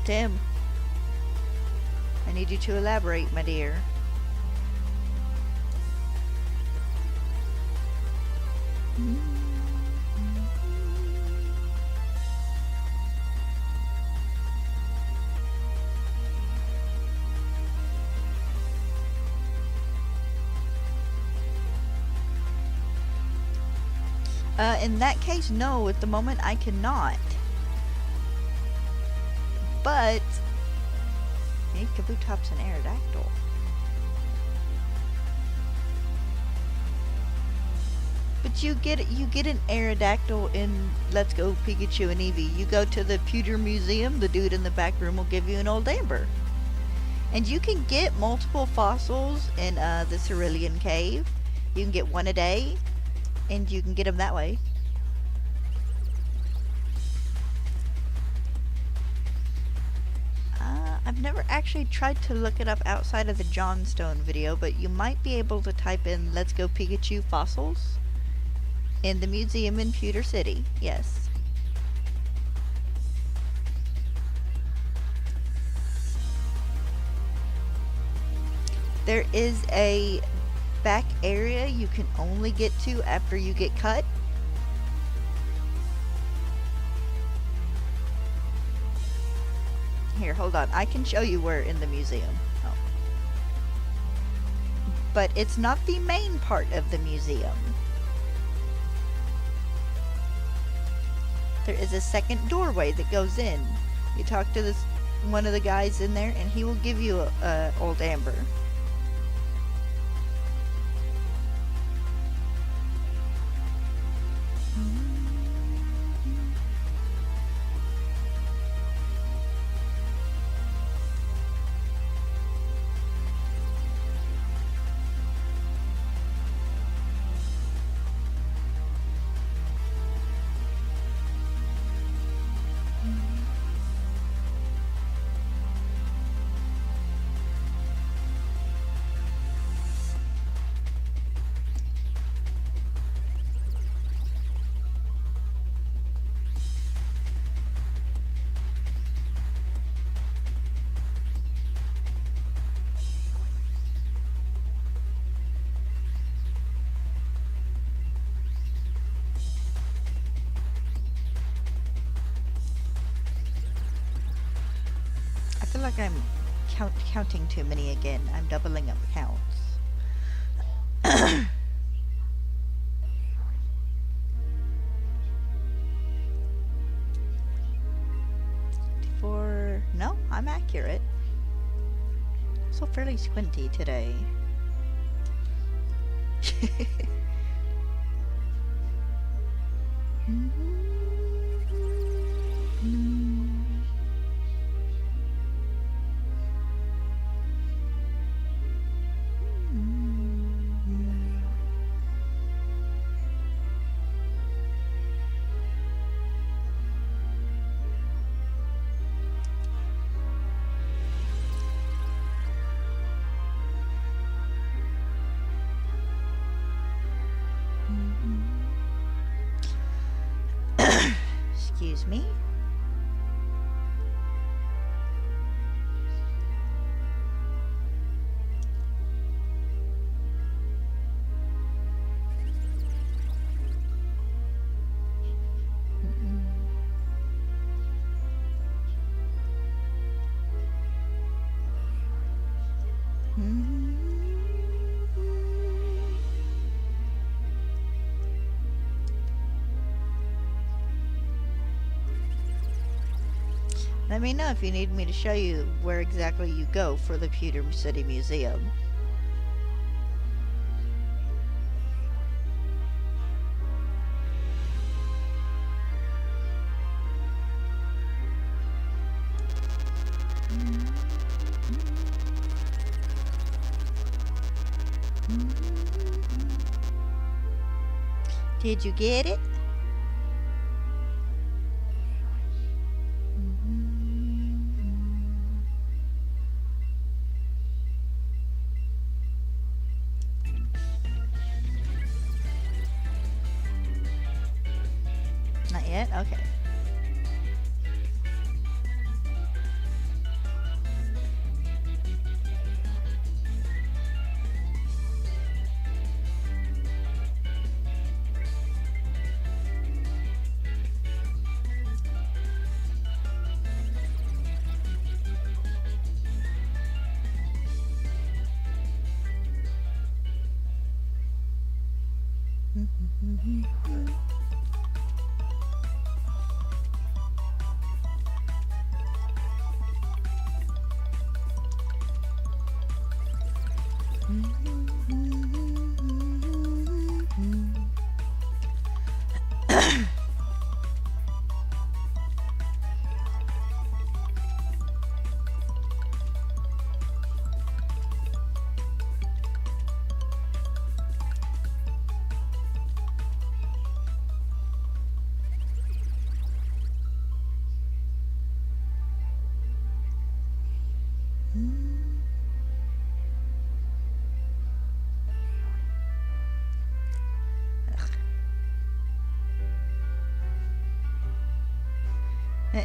Tim, I need you to elaborate, my dear. In that case, no, at the moment I cannot. But I need Kabutops and Aerodactyl. But you get an Aerodactyl in Let's Go Pikachu and Eevee. You go to the Pewter Museum, the dude in the back room will give you an old amber. And you can get multiple fossils in the Cerulean Cave. You can get 1 a day, and you can get them that way. I've never actually tried to look it up outside of the Johnstone video, but you might be able to type in Let's Go Pikachu fossils in the museum in Pewter City. Yes. There is a back area you can only get to after you get cut. Here, hold on. I can show you where in the museum. Oh. But it's not the main part of the museum. There is a second doorway that goes in. You talk to this one of the guys in there, and he will give you a old amber. I feel like I'm counting too many again. I'm doubling up counts. No, I'm accurate. So fairly squinty today. Excuse me. Let me know if you need me to show you where exactly you go for the Pewter City Museum. Did you get it? Not yet? Okay.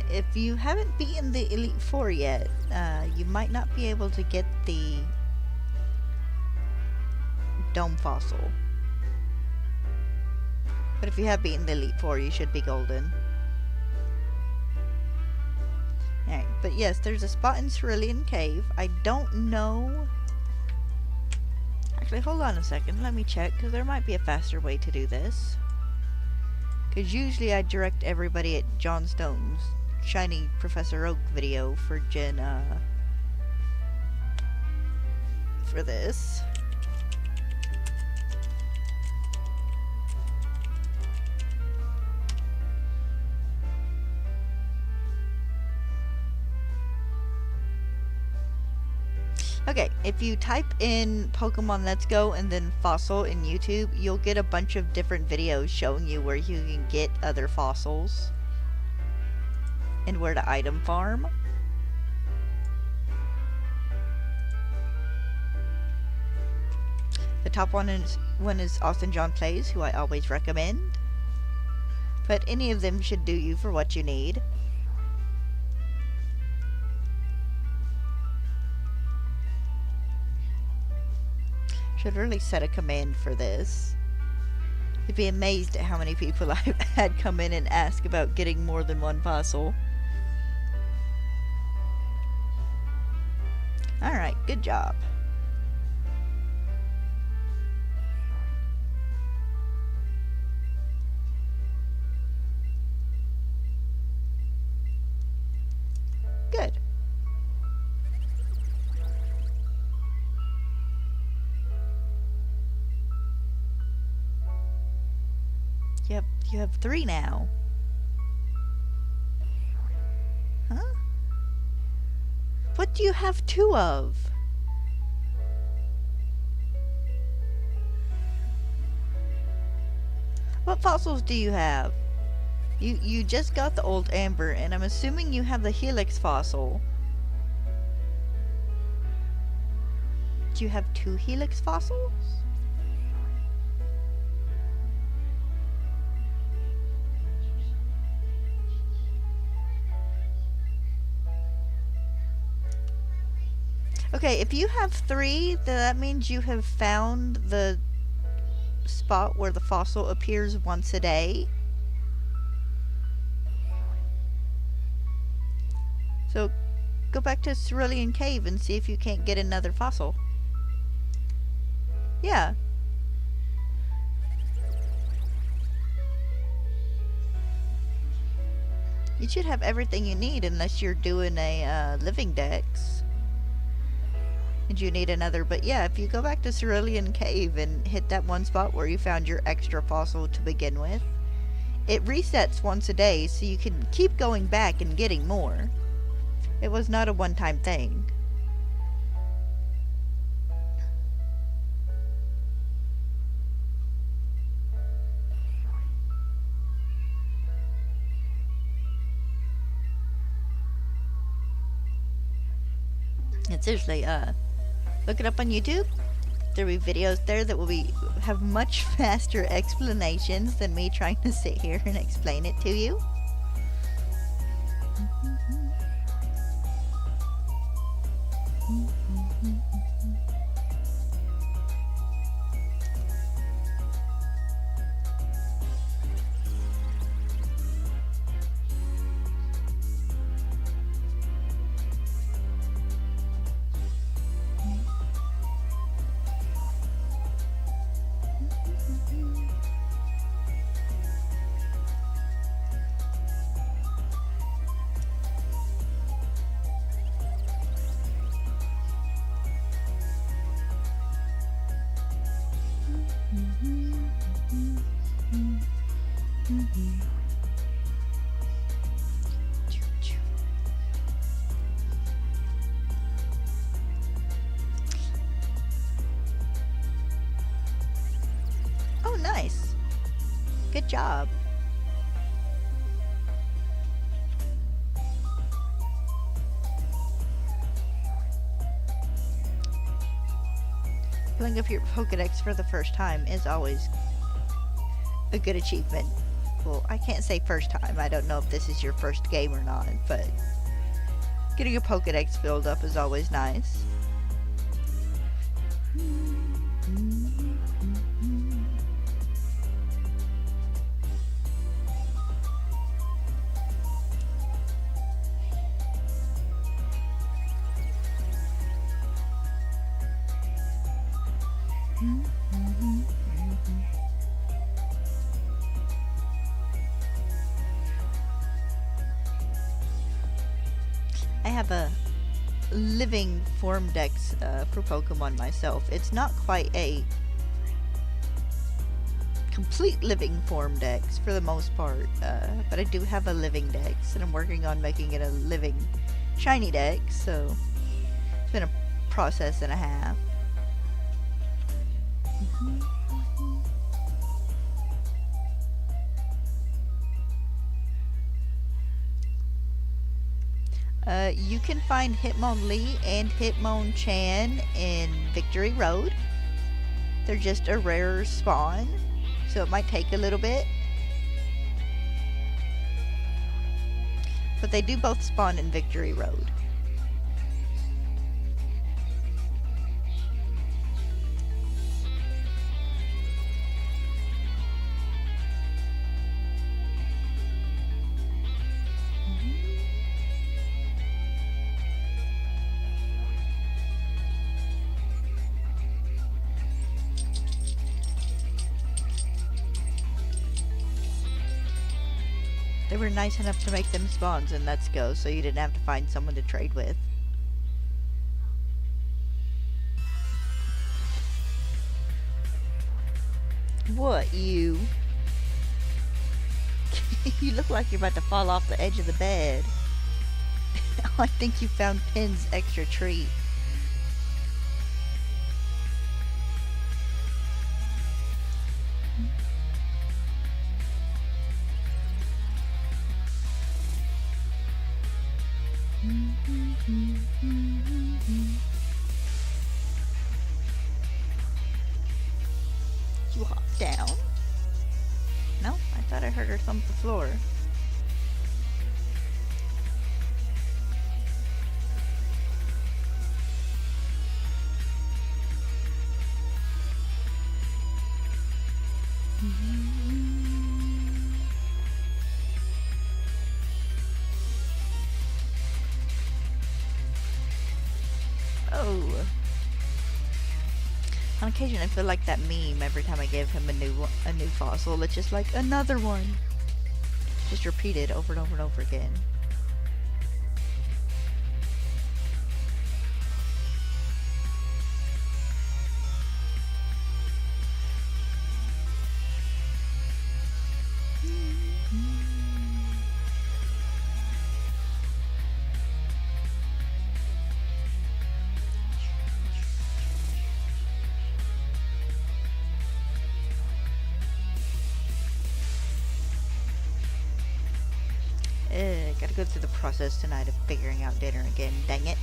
If you haven't beaten the Elite Four yet, you might not be able to get the dome fossil. But if you have beaten the Elite Four, you should be golden. Alright, but yes, there's a spot in Cerulean Cave. I don't know... Actually, hold on a second. Let me check, because there might be a faster way to do this. Because usually I direct everybody at John Stone's Shiny Professor Oak video for for this. Okay, if you type in Pokemon Let's Go and then fossil in YouTube, you'll get a bunch of different videos showing you where you can get other fossils and where to item farm. The top one is Austin John Plays, who I always recommend. But any of them should do you for what you need. Should really set a command for this. You'd be amazed at how many people I've had come in and ask about getting more than one fossil. Alright, good job. Good. Yep, you have 3 now. Huh? What do you have 2 of? What fossils do you have? You just got the old amber, and I'm assuming you have the helix fossil. Do you have 2 helix fossils? Okay, if you have 3, then that means you have found the spot where the fossil appears once a day. So, go back to Cerulean Cave and see if you can't get another fossil. Yeah. You should have everything you need unless you're doing a living dex. And you need another, but yeah, if you go back to Cerulean Cave and hit that one spot where you found your extra fossil to begin with, it resets once a day so you can keep going back and getting more. It was not a one-time thing. And seriously, look it up on YouTube. There'll be videos there that will have much faster explanations than me trying to sit here and explain it to you. Oh, nice. Good job. Filling up your Pokedex for the first time is always a good achievement. Well, I can't say first time. I don't know if this is your first game or not, but getting your Pokedex filled up is always nice. I have a living form dex for Pokemon myself. It's not quite a complete living form dex for the most part, but I do have a living dex, and I'm working on making it a living shiny dex, so it's been a process and a half. You can find Hitmonlee and Hitmonchan in Victory Road. They're just a rarer spawn, so it might take a little bit. But they do both spawn in Victory Road. They were nice enough to make them spawns in Let's Go, so you didn't have to find someone to trade with. What, you? You look like you're about to fall off the edge of the bed. I think you found Pin's extra treat. You hop down? No, I thought I heard her thump the floor. Oh. On occasion, I feel like that meme every time I give him a new fossil. It's just like another one, just repeated over and over and over again. Gotta go through the process tonight of figuring out dinner again, dang it.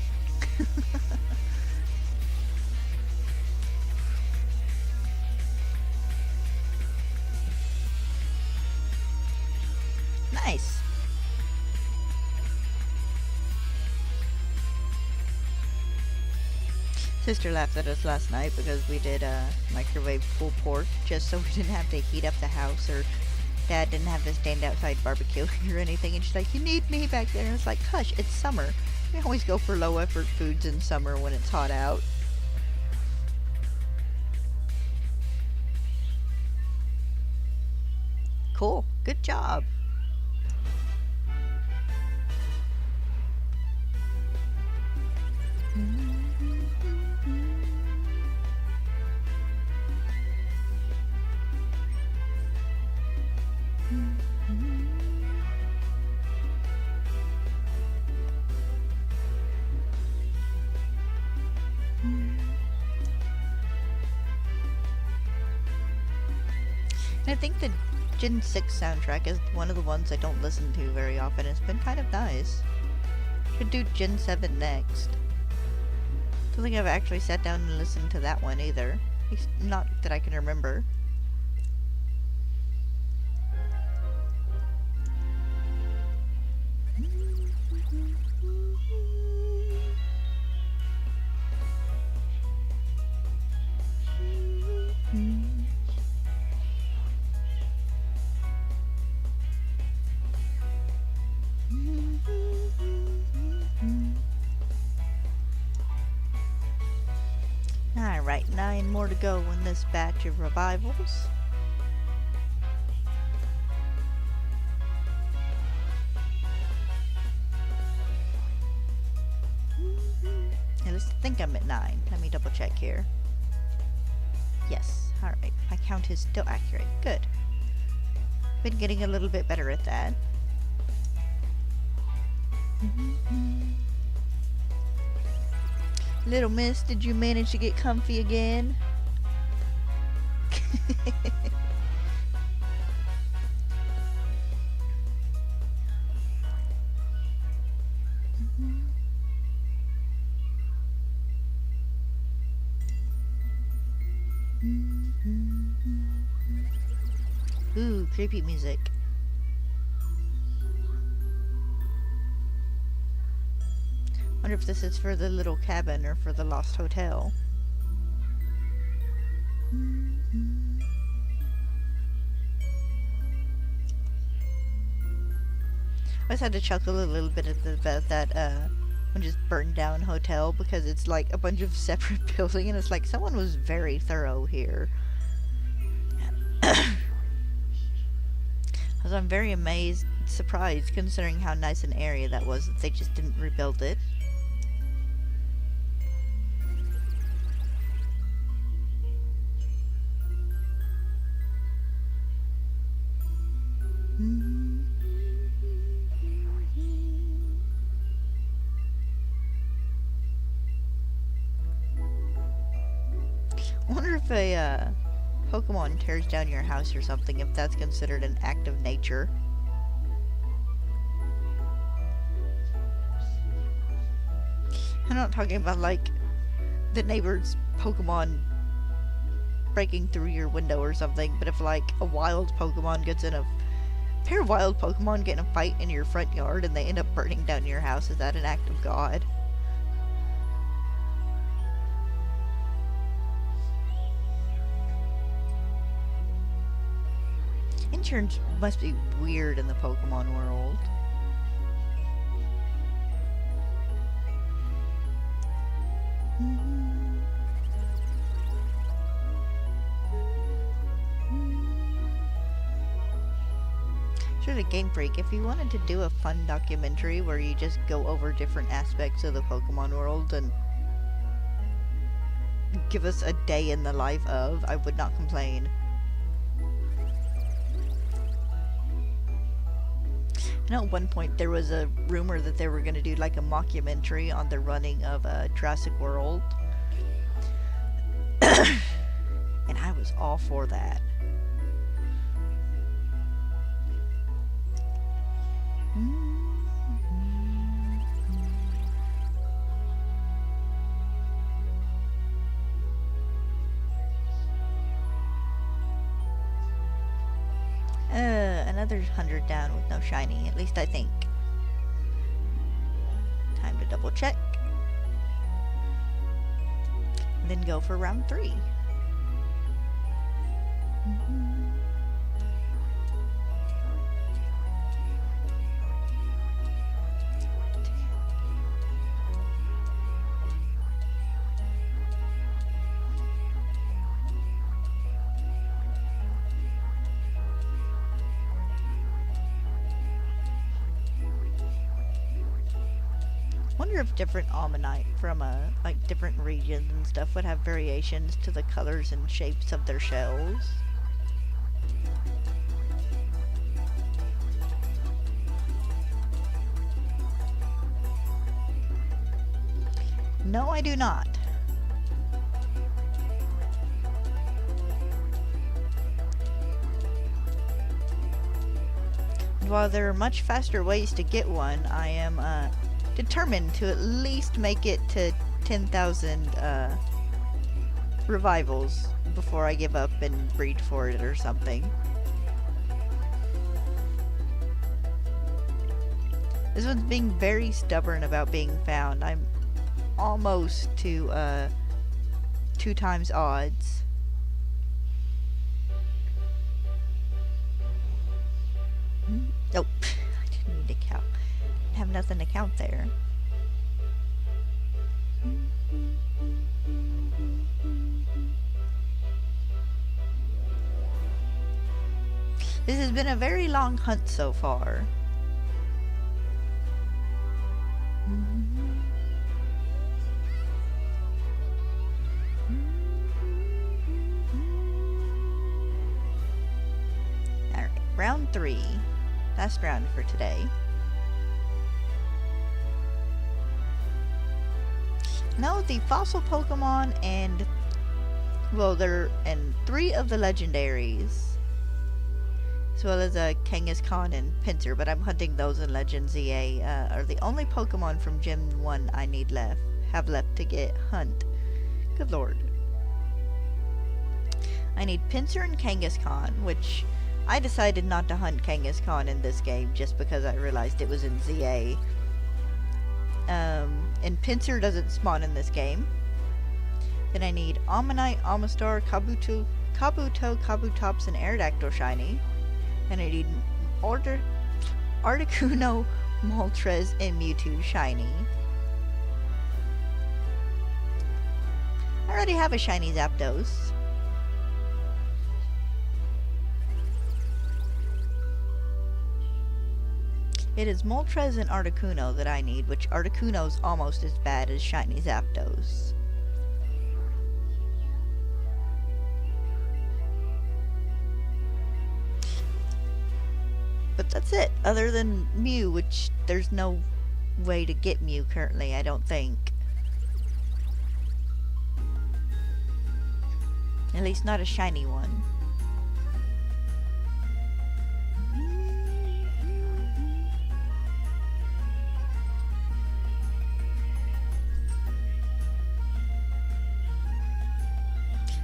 Nice. Sister laughed at us last night because we did microwave pulled pork just so we didn't have to heat up the house, or Dad didn't have to stand outside barbecuing or anything, and she's like, you need me back there. And it's like, hush, it's summer. We always go for low effort foods in summer when it's hot out. Cool. Good job. And I think the Gen 6 soundtrack is one of the ones I don't listen to very often. It's been kind of nice. Should do Gen 7 next. Don't think I've actually sat down and listened to that one either. At least not that I can remember. Alright, 9 more to go in this batch of revivals. At least I think I'm at 9. Let me double check here. Yes, alright. My count is still accurate. Good. Been getting a little bit better at that. Little miss, did you manage to get comfy again? Ooh, creepy music. Wonder if this is for the little cabin or for the lost hotel. I always had to chuckle a little bit about that one just burned down hotel, because it's like a bunch of separate buildings, and it's like someone was very thorough here. So I'm very amazed, surprised, considering how nice an area that was, that they just didn't rebuild it. I wonder if a Pokemon tears down your house or something, if that's considered an act of nature. I'm not talking about like the neighbor's Pokemon breaking through your window or something, but if like a wild Pokemon gets in a pair of wild Pokemon get in a fight in your front yard and they end up burning down your house, is that an act of God? Insurance must be weird in the Pokemon world. Sort of Game Freak, if you wanted to do a fun documentary where you just go over different aspects of the Pokemon world and give us a day in the life of, I would not complain. I know at one point there was a rumor that they were going to do like a mockumentary on the running of Jurassic World. And I was all for that. Another 100 down with no shiny, at least I think. Time to double check. And then go for round 3. Wonder if different Omanyte from like different regions and stuff would have variations to the colors and shapes of their shells. No, I do not. And while there are much faster ways to get one, I am determined to at least make it to 10,000 revivals before I give up and breed for it or something. This one's being very stubborn about being found. I'm almost to 2 times odds. Nope. I didn't need to count. Have nothing to count there. This has been a very long hunt so far. Alright, round 3. Last round for today. Now the fossil Pokemon and, well, and 3 of the legendaries, as well as Kangaskhan and Pinsir, but I'm hunting those in Legend ZA, are the only Pokemon from Gym 1 I have left to hunt. Good lord. I need Pinsir and Kangaskhan, which I decided not to hunt Kangaskhan in this game just because I realized it was in ZA. And Pinsir doesn't spawn in this game. Then I need Omanyte, Omastar, Kabuto, Kabutops, and Aerodactyl Shiny. And I need Articuno, Moltres, and Mewtwo Shiny. I already have a Shiny Zapdos. It is Moltres and Articuno that I need, which Articuno's almost as bad as Shiny Zapdos. But that's it, other than Mew, which there's no way to get Mew currently, I don't think. At least not a shiny one.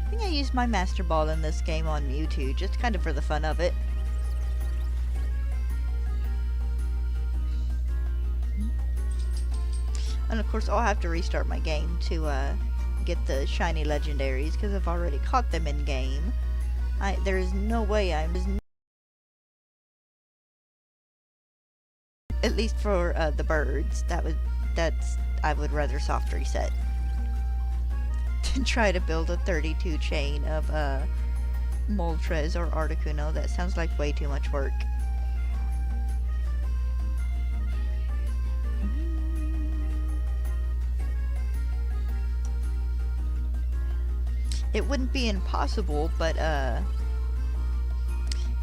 I think I used my Master Ball in this game on Mewtwo, just kind of for the fun of it. And of course I'll have to restart my game to get the shiny legendaries, because I've already caught them in game. There is no way I'm just... At least for the birds, I would rather soft reset. To try to build a 32 chain of Moltres or Articuno, that sounds like way too much work. It wouldn't be impossible, but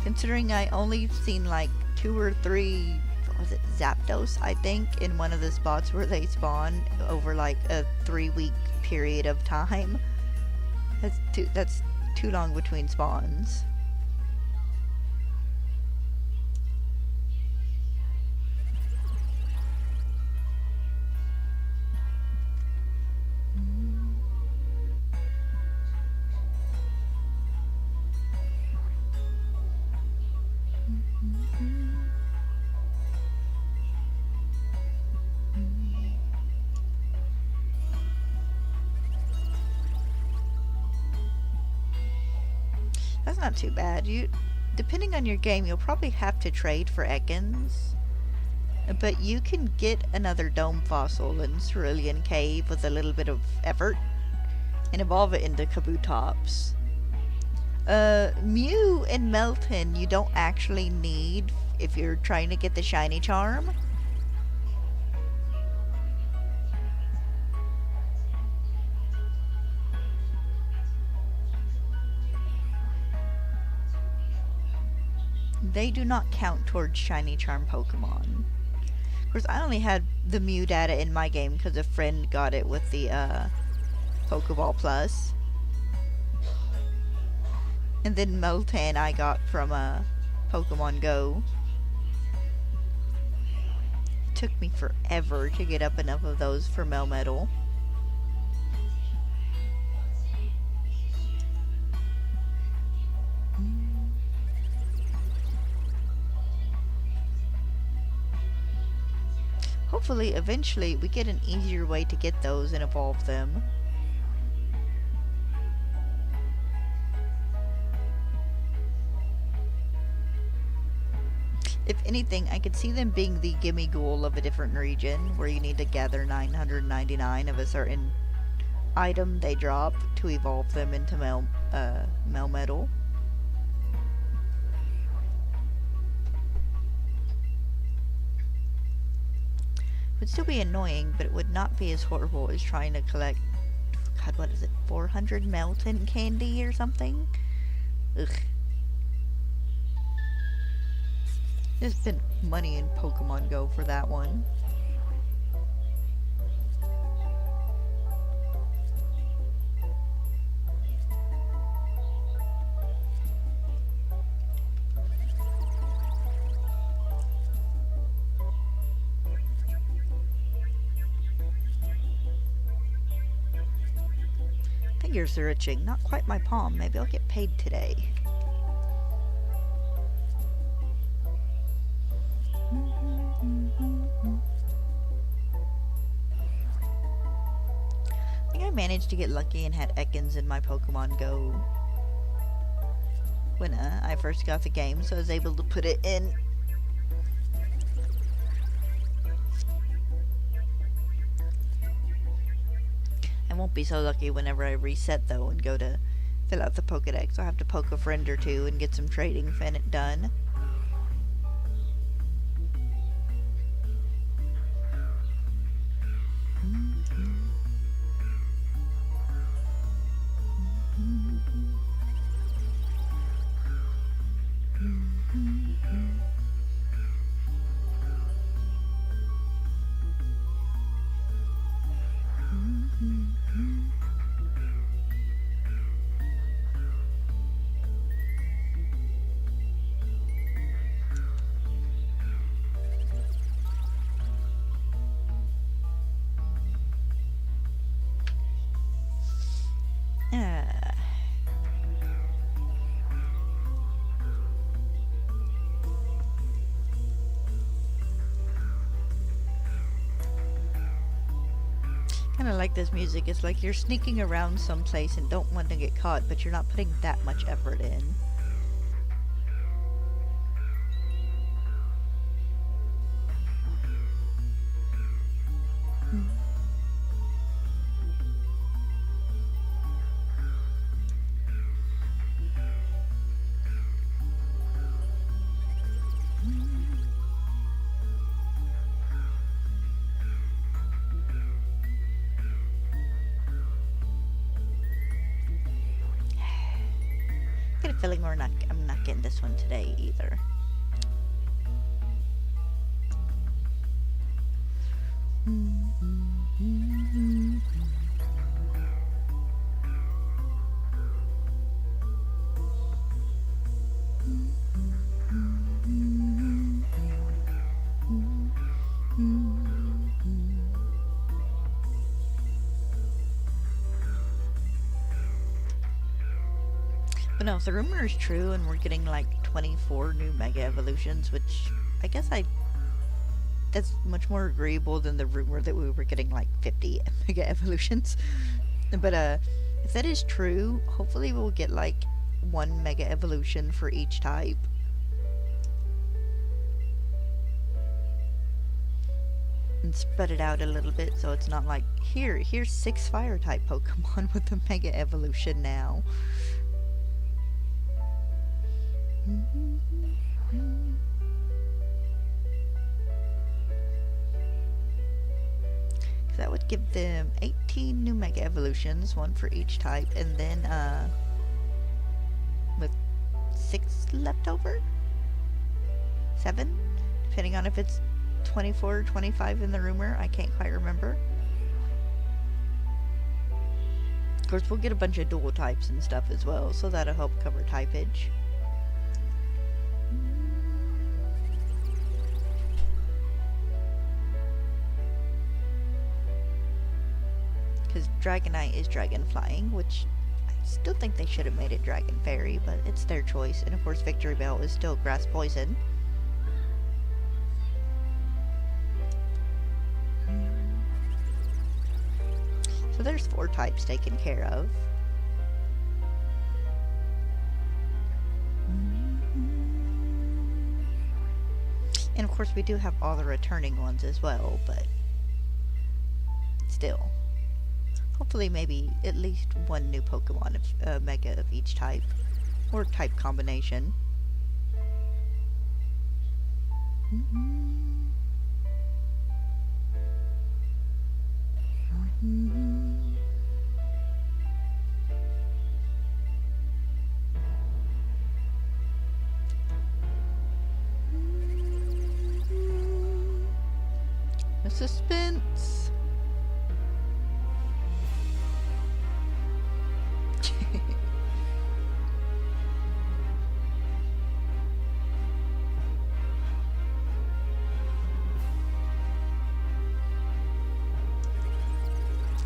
considering I only seen like 2 or 3, what was it, Zapdos, I think, in one of the spots where they spawn over like a 3-week period of time. That's too long between spawns. That's not too bad. Depending on your game, you'll probably have to trade for Ekans. But you can get another Dome Fossil in Cerulean Cave with a little bit of effort and evolve it into Kabutops. Mew and Melton you don't actually need if you're trying to get the Shiny Charm. They do not count towards Shiny Charm Pokemon. Of course, I only had the Mew data in my game because a friend got it with the Pokeball Plus. And then Meltan I got from Pokemon Go. It took me forever to get up enough of those for Melmetal. Hopefully, eventually, we get an easier way to get those and evolve them. If anything, I could see them being the gimme ghoul of a different region, where you need to gather 999 of a certain item they drop to evolve them into Melmetal. Would still be annoying, but it would not be as horrible as trying to collect, God, what is it, 400 Melton candy or something? Ugh. There's been money in Pokemon Go for that one. Fingers are itching. Not quite my palm. Maybe I'll get paid today. I think I managed to get lucky and had Ekans in my Pokemon Go when I first got the game, so I was able to put it in. I won't be so lucky whenever I reset though and go to fill out the Pokedex. I'll have to poke a friend or two and get some trading done. Kind of like this music. It's like you're sneaking around someplace and don't want to get caught, but you're not putting that much effort in. I get a feeling I'm not getting this one today either. But no, if the rumor is true and we're getting like 24 new Mega Evolutions, which I guess that's much more agreeable than the rumor that we were getting like 50 Mega Evolutions. But if that is true, hopefully we'll get like one Mega Evolution for each type. And spread it out a little bit so it's not like, here's 6 fire type Pokemon with the Mega Evolution now. That would give them 18 new Mega Evolutions, one for each type, and then with 6 left over? 7? Depending on if it's 24 or 25 in the rumor, I can't quite remember. Of course, we'll get a bunch of dual types and stuff as well, so that'll help cover typage. Because Dragonite is Dragon Flying, which I still think they should have made it Dragon Fairy, but it's their choice. And of course, Victory Bell is still Grass Poison. So there's 4 types taken care of. And of course, we do have all the returning ones as well, but still. Hopefully maybe at least one new Pokemon of Mega of each type, or type combination. Suspense.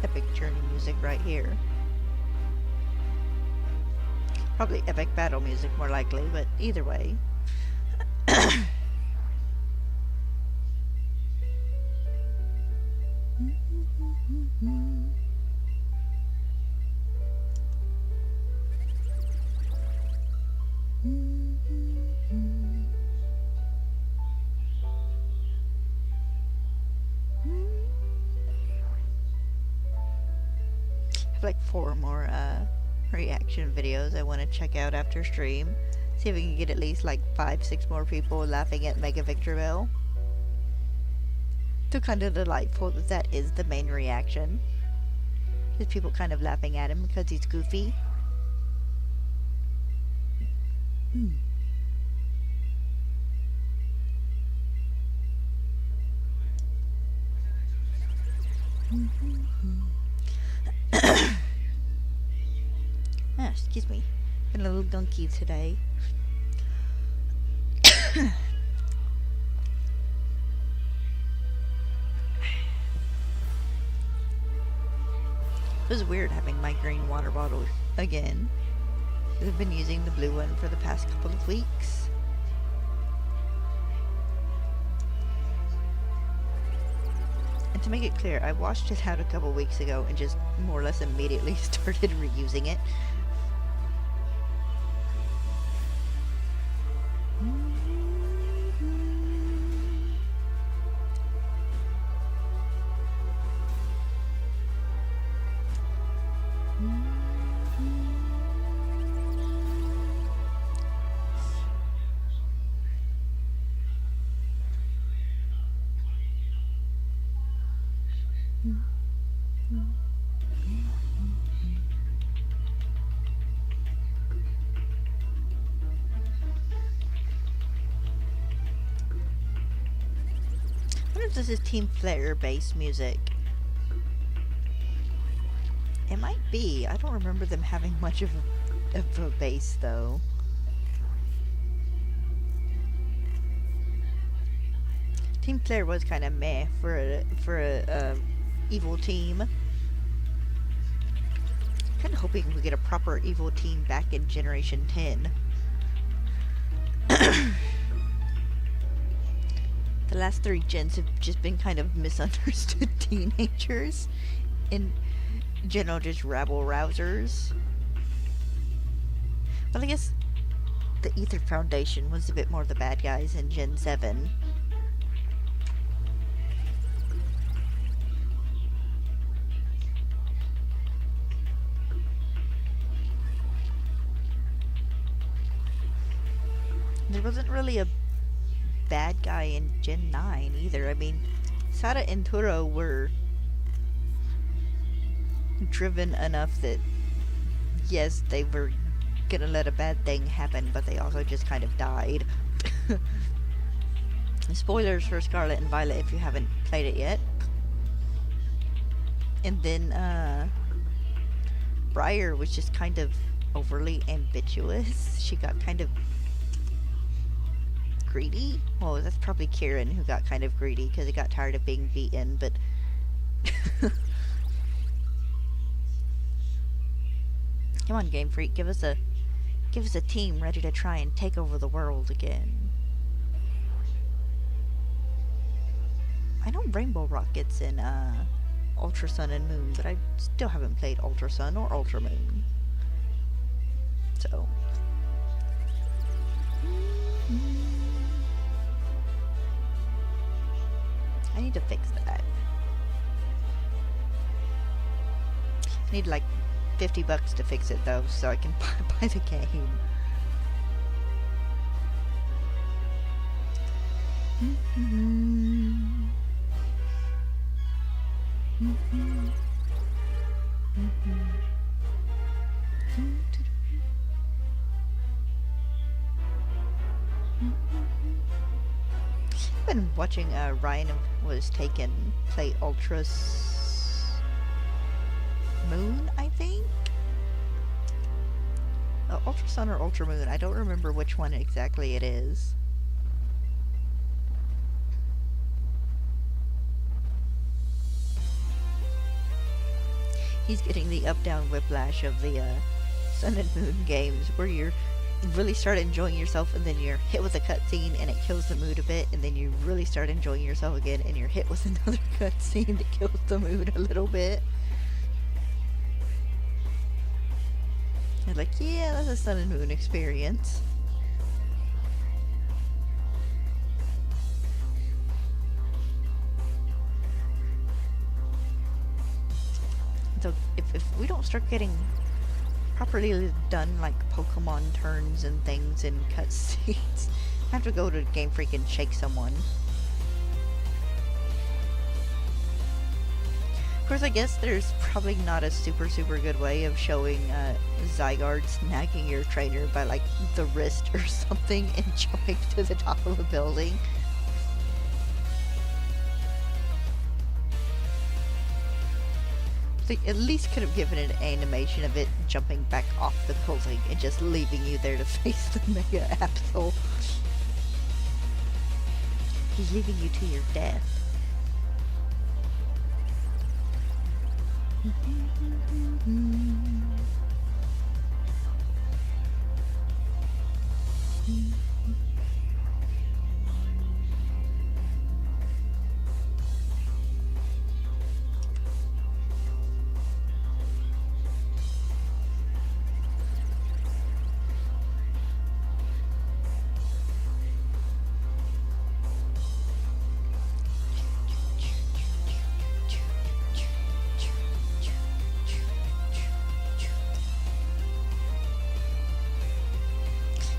Epic journey music right here. Probably epic battle music more likely, but either way. I have like 4 more reaction videos I want to check out after stream. See if we can get at least like 5-6 more people laughing at Mega Victorville. Still kind of delightful that that is the main reaction. Just people kind of laughing at him because he's goofy. Excuse me. Been a little gunky today. It was weird having my green water bottle again. I've been using the blue one for the past couple of weeks. And to make it clear, I washed it out a couple weeks ago and just more or less immediately started reusing it. I wonder if this is Team Flare based music. It might be. I don't remember them having much of a bass though. Team Flare was kind of meh for a evil team. Kind of hoping we get a proper evil team back in Generation 10. The last 3 gens have just been kind of misunderstood teenagers. In general, just rabble-rousers. Well, I guess the Ether Foundation was a bit more the bad guys in Gen 7. There wasn't really a bad guy in Gen 9 either. I mean, Sada and Turo were driven enough that, yes, they were gonna let a bad thing happen, but they also just kind of died. Spoilers for Scarlet and Violet if you haven't played it yet. And then, Briar was just kind of overly ambitious. She got kind of greedy. Well, that's probably Kieran who got kind of greedy because he got tired of being beaten, but come on, Game Freak, give us a team ready to try and take over the world again. I know Rainbow Rocket's in Ultra Sun and Moon, but I still haven't played Ultra Sun or Ultra Moon. So I need to fix that. I need like $50 to fix it though, so I can buy the game. been watching Ryan was taken play Moon, I think. Ultra Sun or Ultra Moon. I don't remember which one exactly it is. He's getting the up-down whiplash of the Sun and Moon games, where you're really start enjoying yourself and then you're hit with a cutscene and it kills the mood a bit, and then you really start enjoying yourself again and you're hit with another cutscene that kills the mood a little bit. And like, yeah, that's a Sun and Moon experience. So if we don't start getting properly done, like Pokemon turns and things and cutscenes, I have to go to Game Freak and shake someone. Of course, I guess there's probably not a super good way of showing Zygarde snagging your trainer by like the wrist or something and jumping to the top of a building. They at least could have given an animation of it jumping back off the building and just leaving you there to face the Mega Absol. He's leaving you to your death.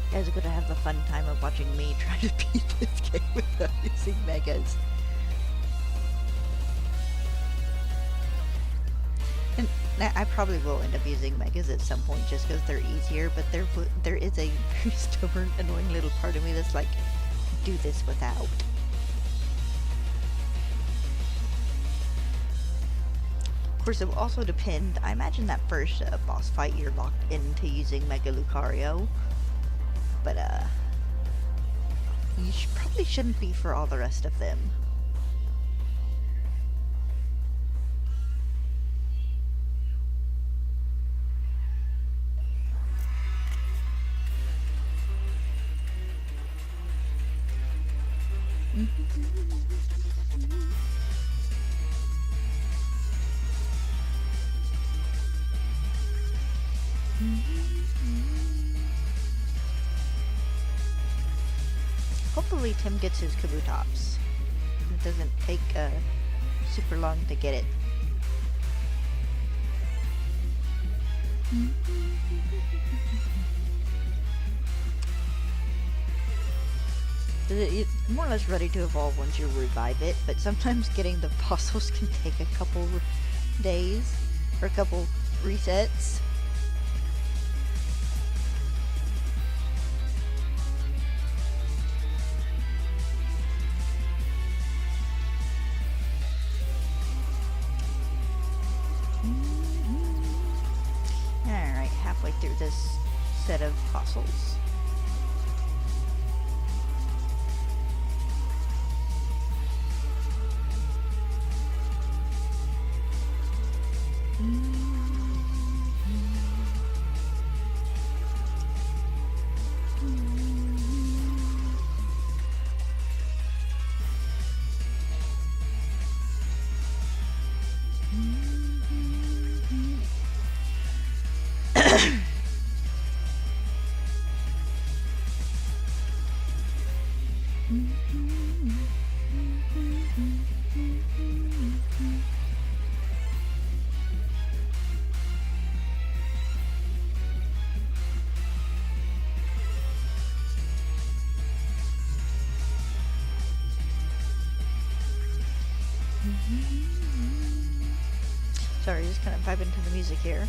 You guys are gonna have the fun time of watching me try to beat this game without using Megas. And I probably will end up using Megas at some point just because they're easier, but there is a very stubborn, annoying little part of me that's like, do this without. Of course, it will also depend. I imagine that first boss fight you're locked into using Mega Lucario. But, you probably shouldn't be for all the rest of them. Hopefully Tim gets his Kabutops. It doesn't take super long to get it. It's more or less ready to evolve once you revive it, but sometimes getting the fossils can take a couple days, or a couple resets. Alright, halfway through this set of fossils. Sorry, just kind of vibing to the music here.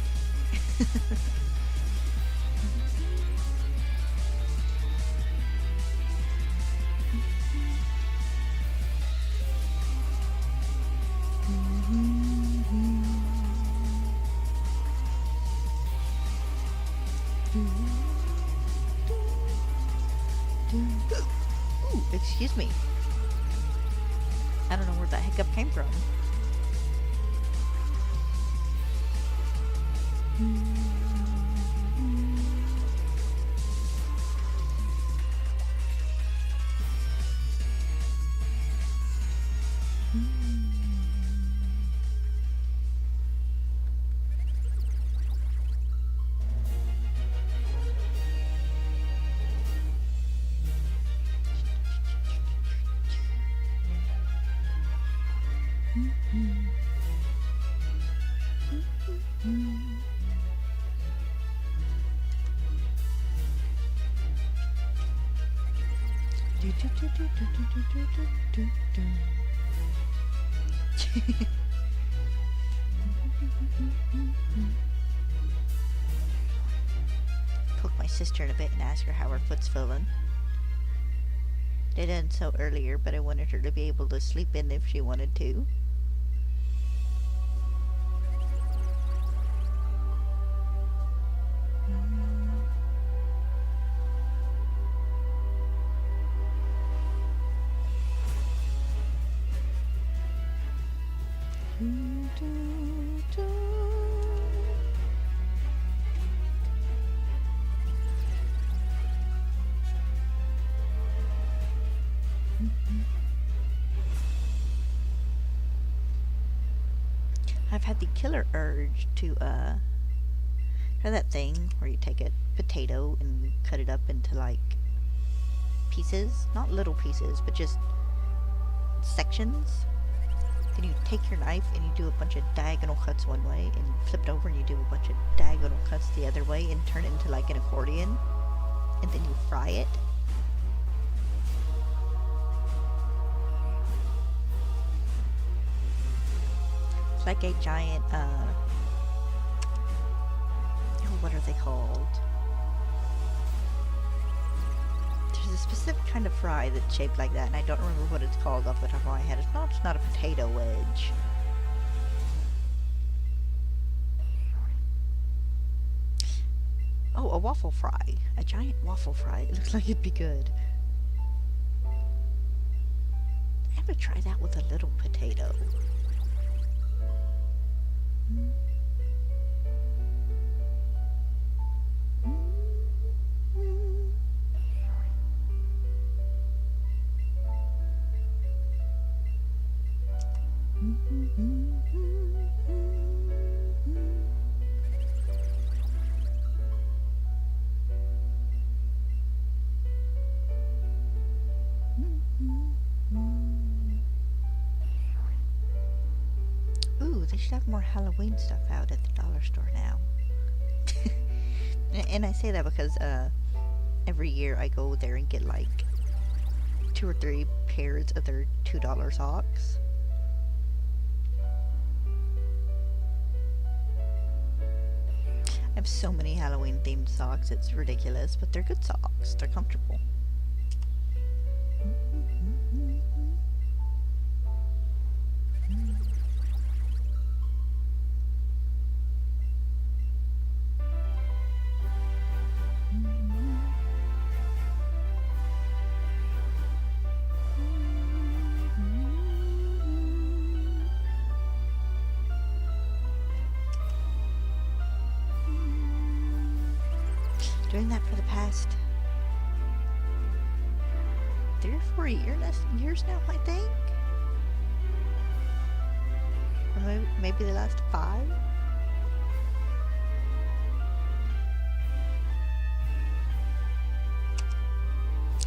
Excuse me. I don't know where that hiccup came from. Poke my sister in a bit and ask her how her foot's feeling. They done so earlier, but I wanted her to be able to sleep in if she wanted to. I've had the killer urge to try that thing where you take a potato and cut it up into like pieces, not little pieces, but just sections. Then you take your knife and you do a bunch of diagonal cuts one way and flip it over and you do a bunch of diagonal cuts the other way and turn it into like an accordion, and then you fry it. It's like a giant, what are they called? There's a specific kind of fry that's shaped like that, and I don't remember what it's called off the top of my head. It's not a potato wedge. Oh, a waffle fry. A giant waffle fry. It looks like it'd be good. I'm gonna try that with a little potato. Ooh, they should have more Halloween stuff out at the dollar store now. And I say that because every year I go there and get like 2 or 3 pairs of their $2 socks. I have so many Halloween themed socks, it's ridiculous, but they're good socks. They're comfortable. Doing that for the past 3 or 4 years now, I think. Or maybe the last 5.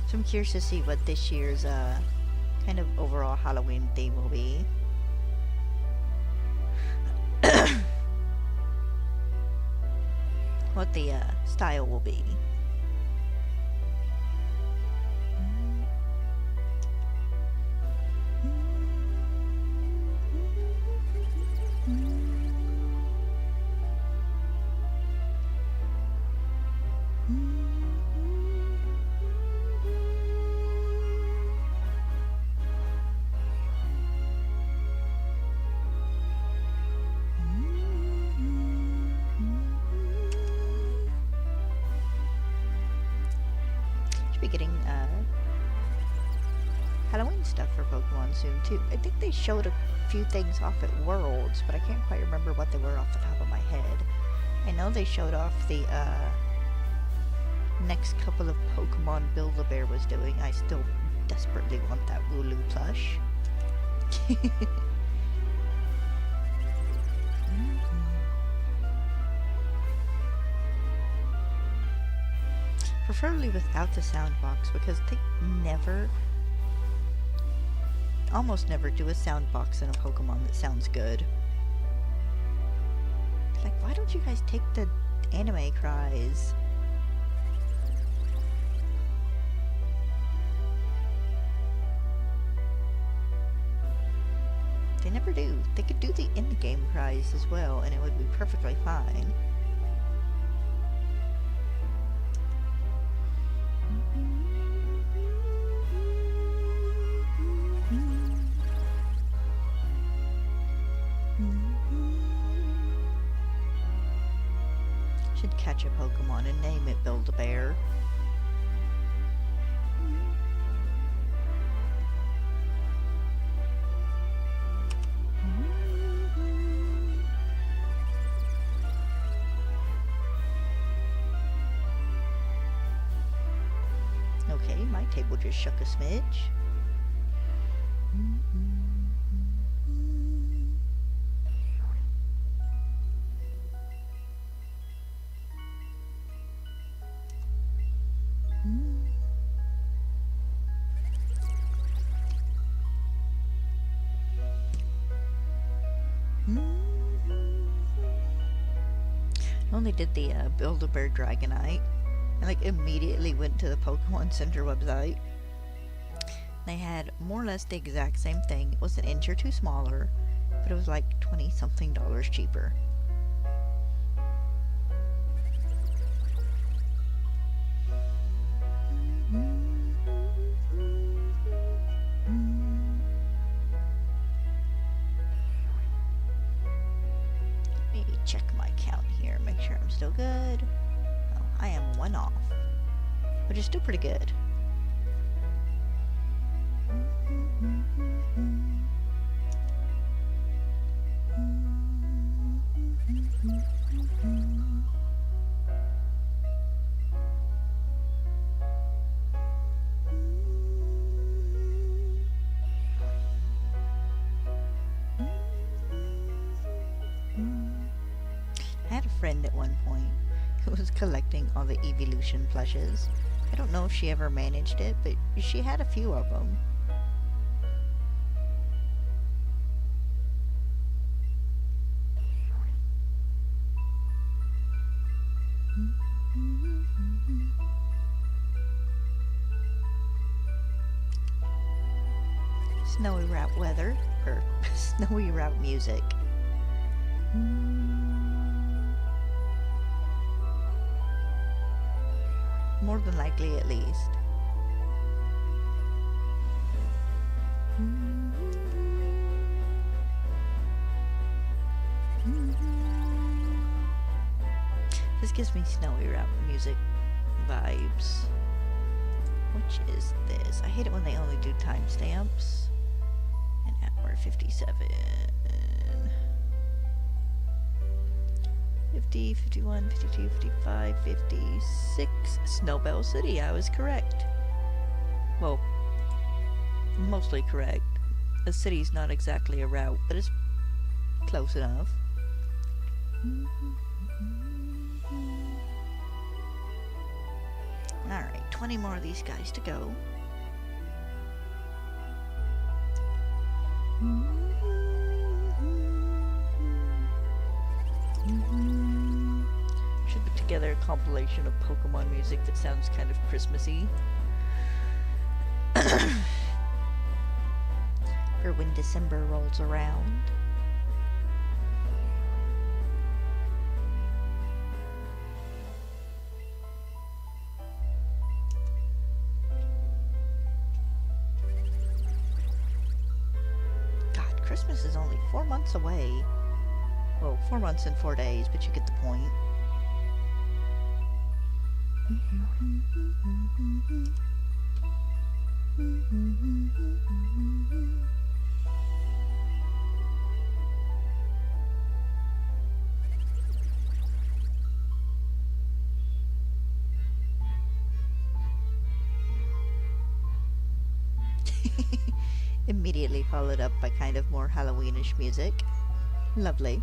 So I'm curious to see what this year's kind of overall Halloween theme will be. What the style will be. Be getting Halloween stuff for Pokemon soon too. I think they showed a few things off at Worlds, but I can't quite remember what they were off the top of my head. I know they showed off the next couple of Pokemon Build-A-Bear was doing. I still desperately want that Wooloo plush. Preferably without the sound box, because they almost never do a sound box in a Pokemon that sounds good. Like, why don't you guys take the anime cries? They never do. They could do the in-game cries as well, and it would be perfectly fine. Should catch a Pokemon and name it Build-A-Bear. Okay, my table just shook a smidge. I only did the Build-A-Bear Dragonite. I immediately went to the Pokemon Center website. They had more or less the exact same thing. It was an inch or two smaller, but it was like $20-something cheaper. Let me check my count here, make sure I'm still good. Oh, I am one off, which is still pretty good. I had a friend at one point who was collecting all the evolution plushes. I don't know if she ever managed it, but she had a few of them. Snowy route weather, or snowy route music. More than likely, at least. This gives me snowy route music vibes. Which is this? I hate it when they only do timestamps. An hour 57. 50, 51, 52, 55, 56. Snowbell City, I was correct. Well, mostly correct. A city's not exactly a route, but it's close enough. Alright, 20 more of these guys to go. Should put together a compilation of Pokemon music that sounds kind of Christmassy. For when December rolls around. God, Christmas is only 4 months away. Well, 4 months and 4 days, but you get the point. Immediately followed up by kind of more Halloweenish music. Lovely.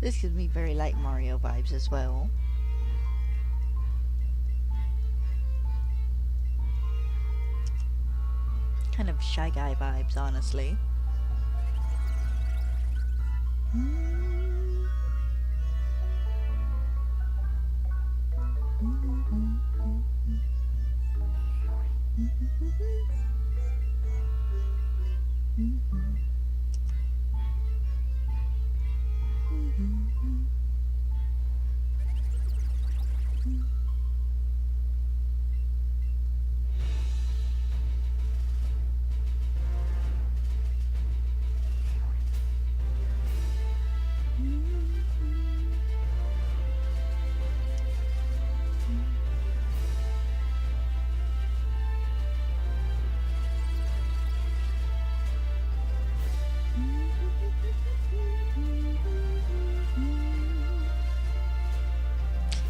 This gives me very light Mario vibes as well. Kind of Shy Guy vibes, honestly.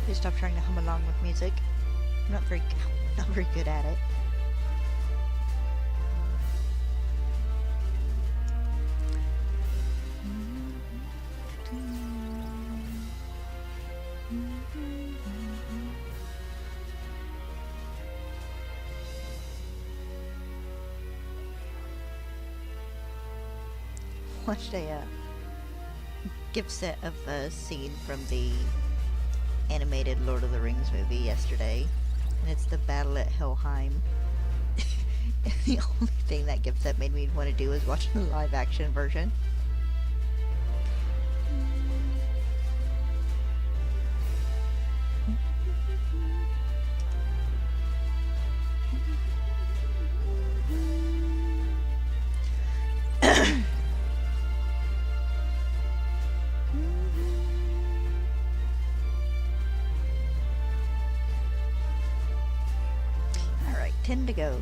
Just stop trying to hum along with music. I'm not very good at it. Watched a gift set of a scene from the animated Lord of the Rings movie yesterday, and it's the battle at Helheim. And the only thing that gift set made me want to do is watch the live action version. Alright, 10 to go.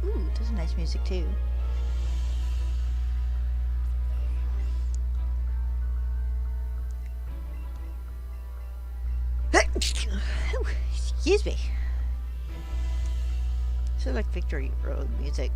Ooh, there's nice music too. Excuse me. So like Victory Road music.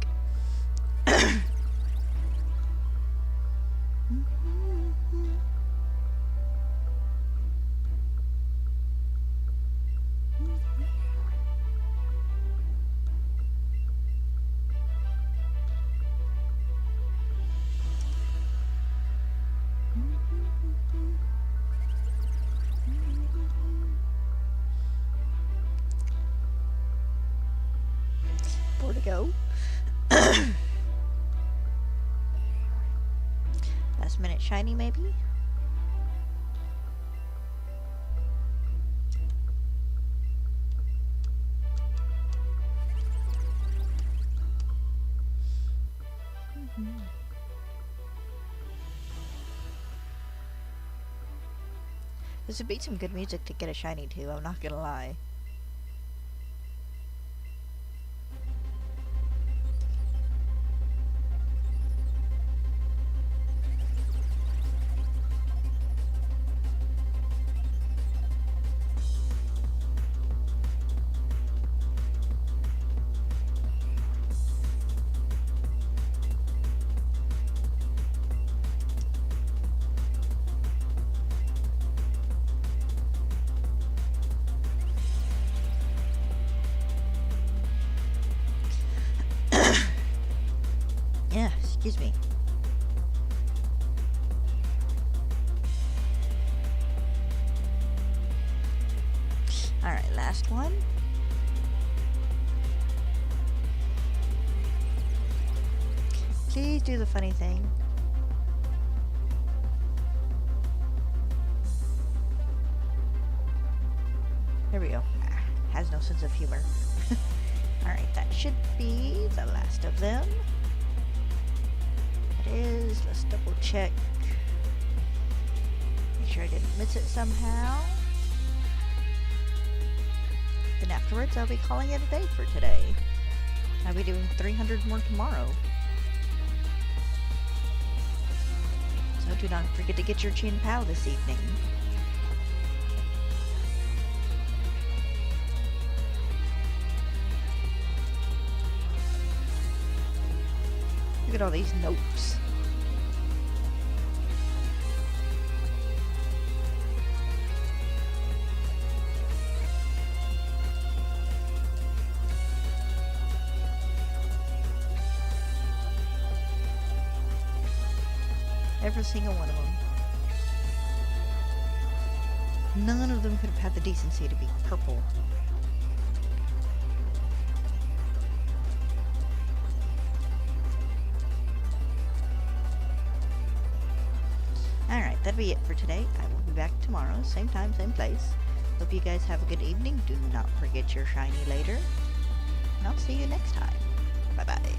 Four to go. Last minute shiny, maybe? This would be some good music to get a shiny to, I'm not gonna lie. Yeah, excuse me. Alright, last one. Please do the funny thing. There we go. Has no sense of humor. Alright, that should be the last of them. It is. Let's double check. Make sure I didn't miss it somehow. Then afterwards, I'll be calling it a day for today. I'll be doing 300 more tomorrow. So do not forget to get your Chin Pao this evening. Look at all these notes. Every single one of them. None of them could have had the decency to be purple. Alright, that'll be it for today. I will be back tomorrow, same time, same place. Hope you guys have a good evening. Do not forget your shiny later. And I'll see you next time. Bye-bye.